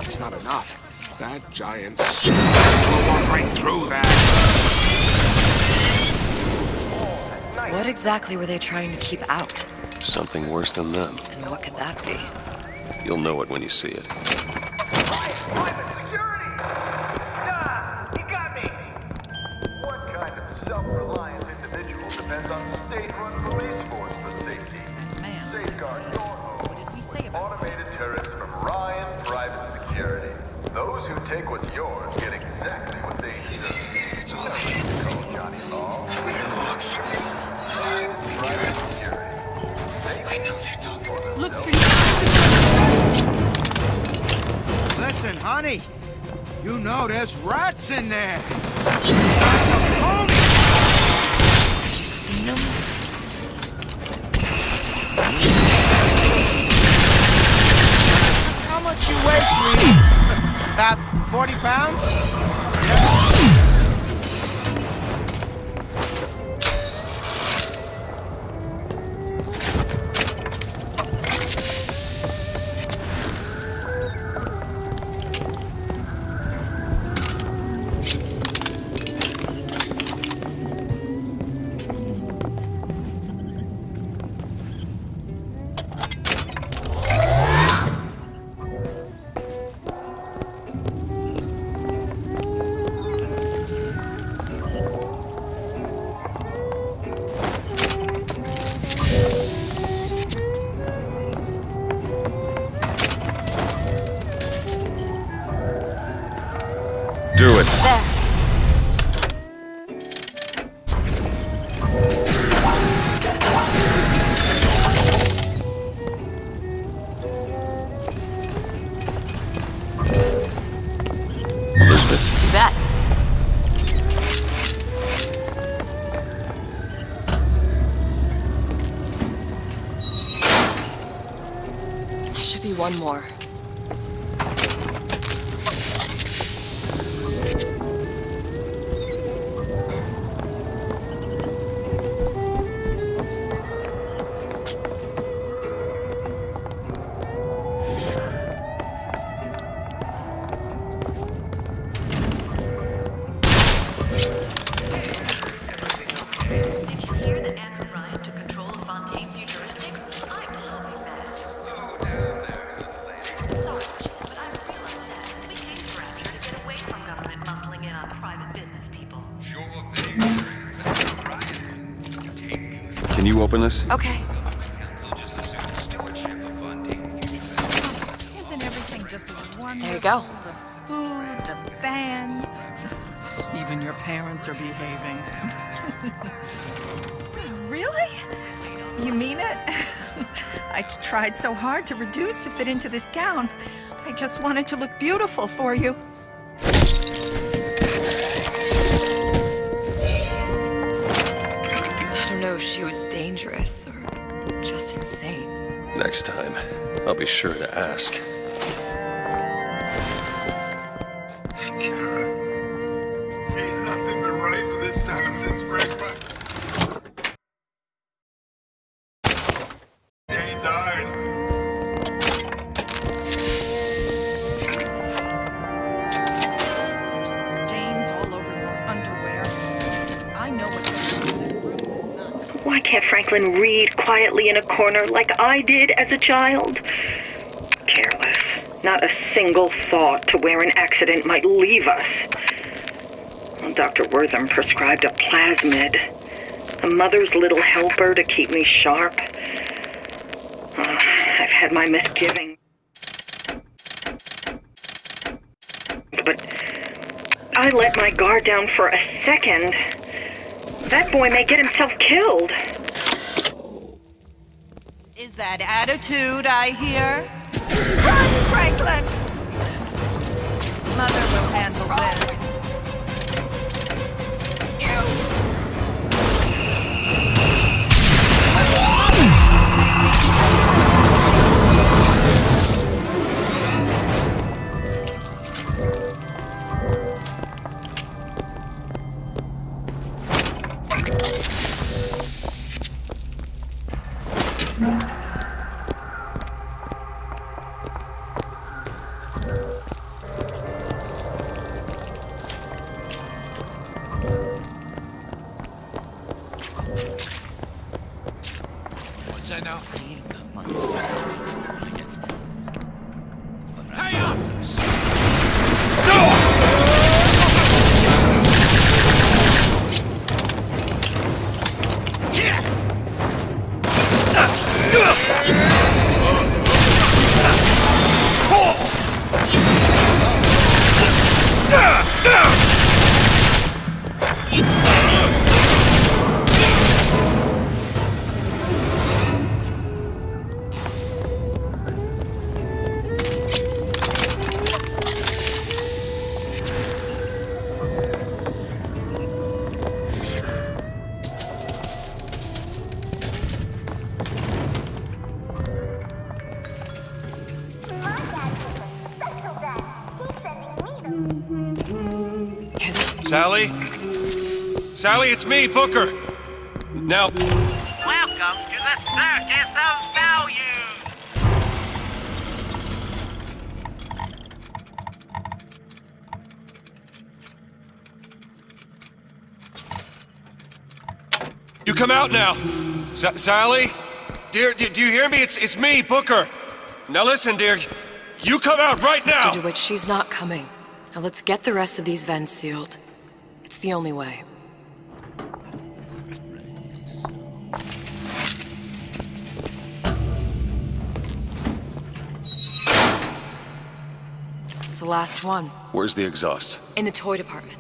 It's not enough. That giant spatula won't break through that. What exactly were they trying to keep out? Something worse than them. And what could that be? You'll know it when you see it. What kind of self-reliant individual depends on state-run police force for safety? Safeguard your home with automated turrets from Ryan Private Security. Those who take what's yours get exactly what they deserve. It's all Johnny Law. Looks. Ryan Private Security. I know they're talking about. Looks pretty. Listen, honey. You know there's rats in there. Besides a pony. Have you seen them? How much you weigh, sweetie? About 40 pounds? should be one more. Can you open this? Okay. Isn't everything just wonderful? There you go. The food, the band. Even your parents are behaving. Really? You mean it? I tried so hard to reduce to fit into this gown. I just wanted to look beautiful for you. I don't know if she was dangerous or just insane. Next time, I'll be sure to ask. Kara, ain't nothing been right for this town since breakfast. Dane died. There's stains all over your underwear. I know what goes on in that room at night. Why can't Franklin read quietly in a corner like I did as a child? Careless. Not a single thought to where an accident might leave us. Well, Dr. Wortham prescribed a plasmid. A mother's little helper to keep me sharp. I've had my misgivings. But I let my guard down for a second. That boy may get himself killed. Is that attitude I hear? Run, Franklin! Mother will handle this. What's that now? Sally? Sally, it's me, Booker. Now... Welcome to the Circus of Value. You come out now. Sally? Dear, do you hear me? It's me, Booker. Now listen, dear. You come out right now! Mr. DeWitt, she's not coming. Now let's get the rest of these vents sealed. It's the only way. It's the last one. Where's the exhaust? In the toy department.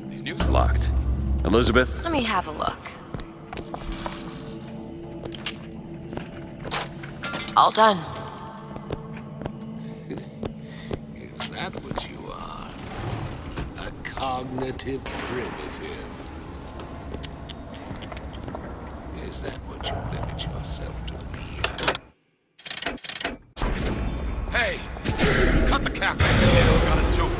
These news locked. Elizabeth? Let me have a look. All done. Is that what you are? A cognitive primitive. Is that what you limit yourself to being? Hey! Cut the cap! Got a joke.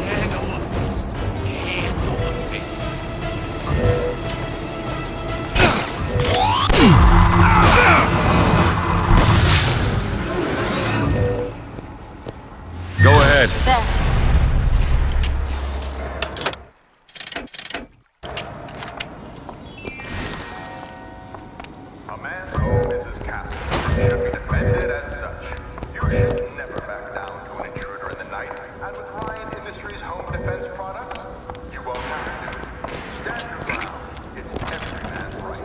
Hand over fist. Hand over fist. Go ahead. There. A man's home is his castle. It should be defended as such. You should never back down to an intruder in the night. And with Ryan Industries home defense products, you won't have to. Stand your ground. It's every man's right.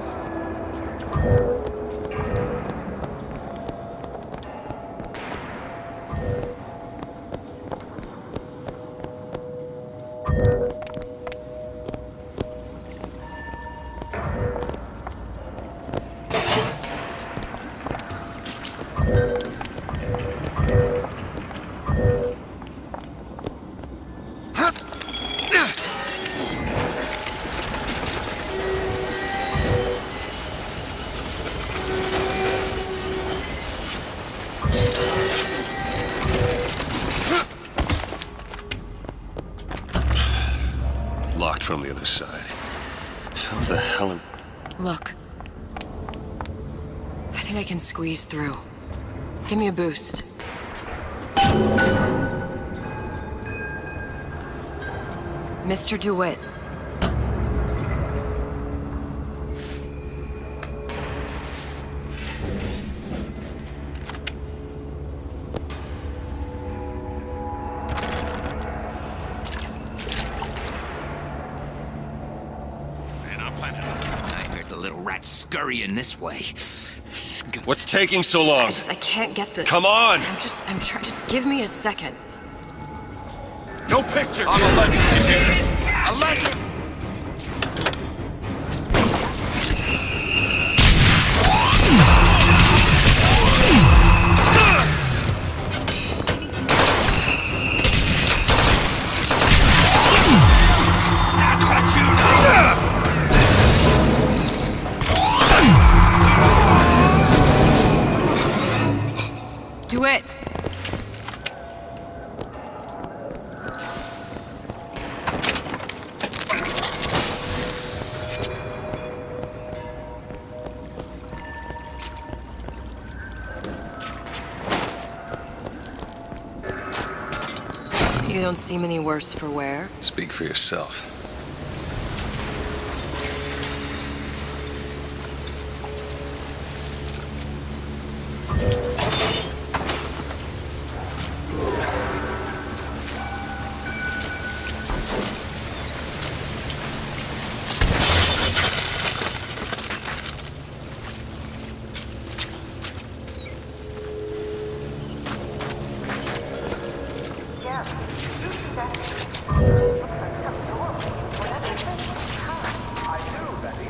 Locked from the other side. How the hell are... Look. I think I can squeeze through. Give me a boost. Mr. DeWitt. I heard the little rat scurrying this way. What's taking so long? I can't get the... Come on! I'm trying. Just give me a second. No pictures! I'm a legend! A legend! That's what you do! DeWitt! You don't seem any worse for wear. Speak for yourself. I do, Betty.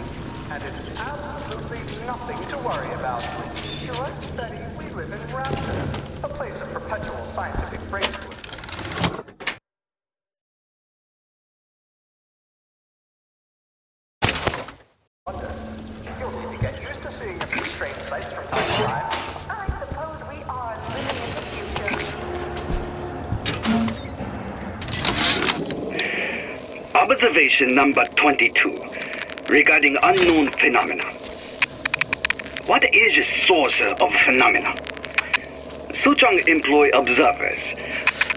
And it's absolutely nothing to worry about. Sure, Betty, we live in Raptor, a place of perpetual scientific breakthrough. You'll need to get used to seeing a few strange sights from time to time. I suppose we are living in the future. Observation number 22 regarding unknown phenomena. What is the source of phenomena? Suchong employ observers.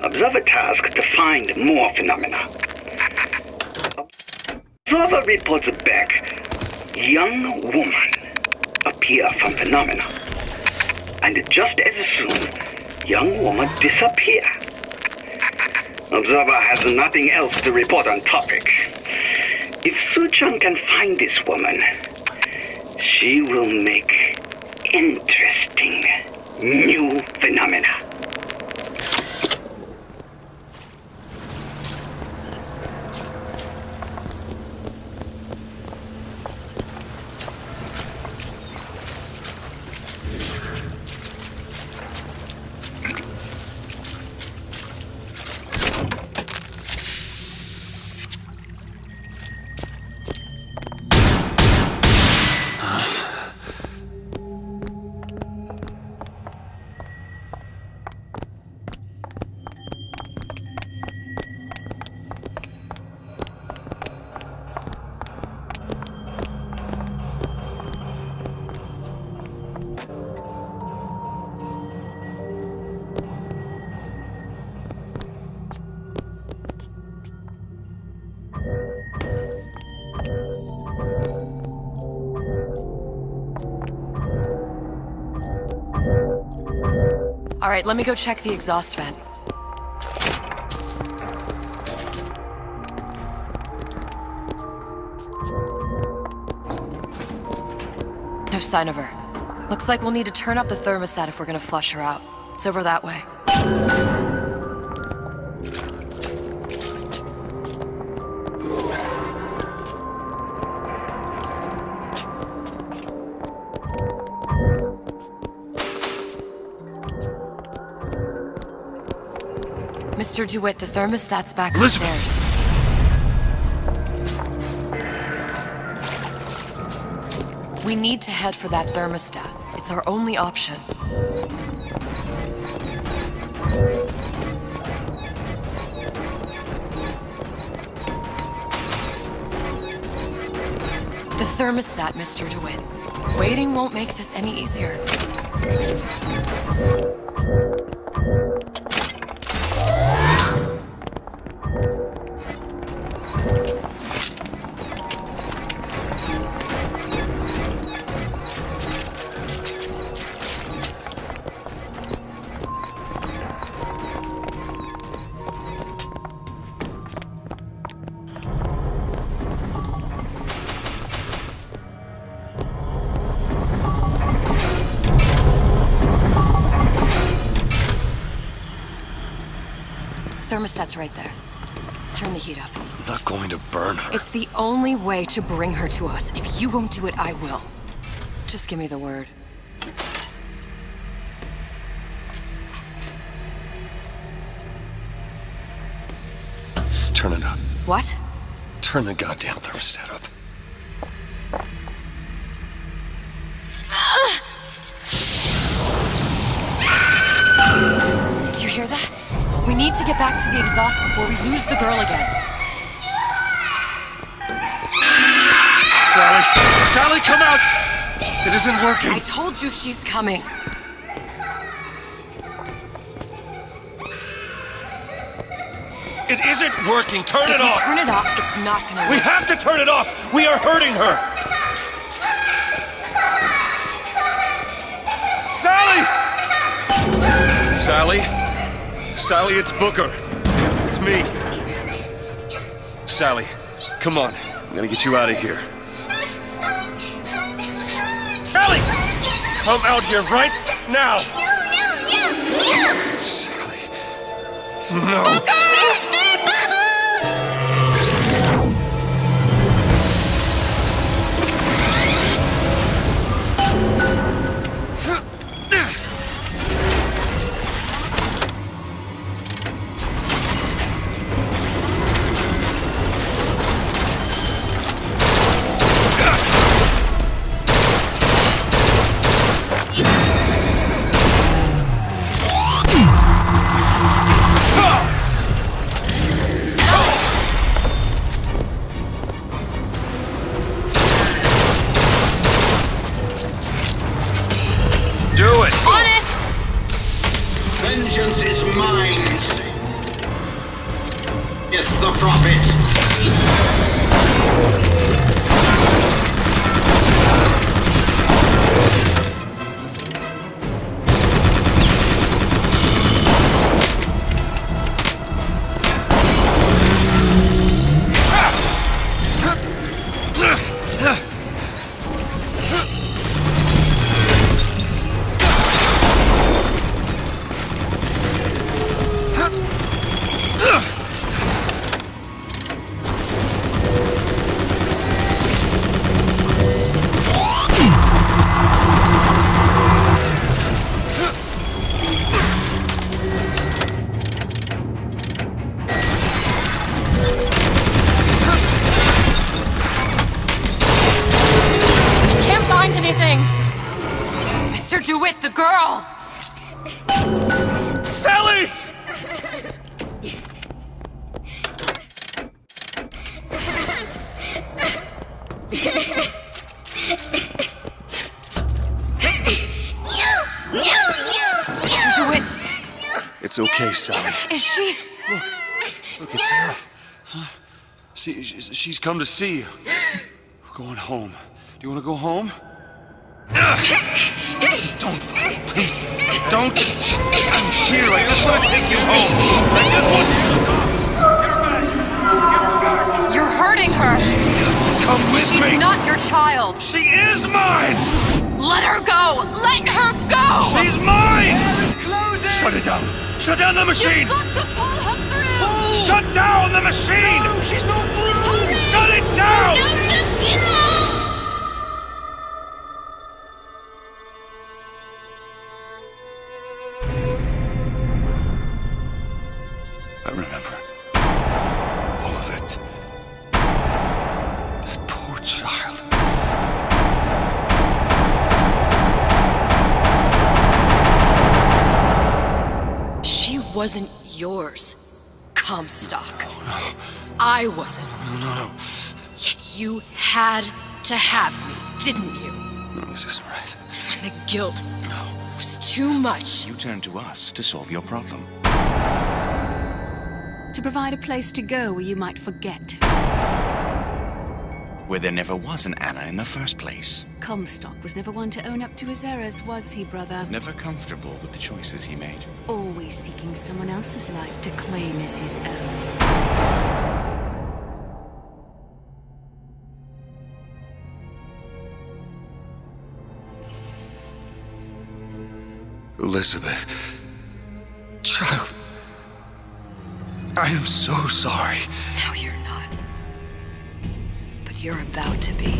Observer task to find more phenomena. Observer reports back. Young woman appear from phenomena. And just as soon, young woman disappear. Observer has nothing else to report on topic. If Suchong can find this woman, she will make interesting new phenomena. All right, let me go check the exhaust vent. No sign of her. Looks like we'll need to turn up the thermostat if we're gonna flush her out. It's over that way. Mr. DeWitt, the thermostat's back upstairs. We need to head for that thermostat. It's our only option. The thermostat, Mr. DeWitt. Waiting won't make this any easier. Thermostat's right there. Turn the heat up. I'm not going to burn her. It's the only way to bring her to us. If you won't do it, I will. Just give me the word. Turn it up. What? Turn the goddamn thermostat up. Do you hear that? We need to get back to the exhaust before we lose the girl again. Sally! Sally, come out! It isn't working. I told you she's coming. It isn't working. Turn it off. off. If we turn it off, it's not gonna work. We have to turn it off. We are hurting her. Sally! Sally? Sally, it's Booker. It's me. Sally, come on. I'm gonna get you out of here. Sally! Come out here right now! Sally. No. Booker! Mr. Bubbles! Vengeance is mine, saith the prophet. Mr. DeWitt, the girl! Sally! Mr. DeWitt! It's okay, Sally. Is she? Look, it's her. Huh? See, she's come to see you. We're going home. Do you want to go home? Don't, please, don't. want to take you home. I just want you to stop. Get her back. Get her back. You're hurting her. She's got to come with me. She's not your child. She is mine. Let her go. Let her go. She's mine. It's closing. Shut it down. Shut down the machine. You've got to pull her through. Pull. Shut down the machine. No, she's not through. Shut it down. No, look, get out. I remember all of it. That poor child. She wasn't yours, Comstock. Oh, no. I wasn't. No. Yet you had to have me, didn't you? No, this isn't right. And when the guilt was too much, You turned to us to solve your problem. To provide a place to go where you might forget. Where there never was an Anna in the first place. Comstock was never one to own up to his errors, was he, brother? Never comfortable with the choices he made. Always seeking someone else's life to claim as his own. Elizabeth. Child. I am so sorry. no, you're not. But you're about to be.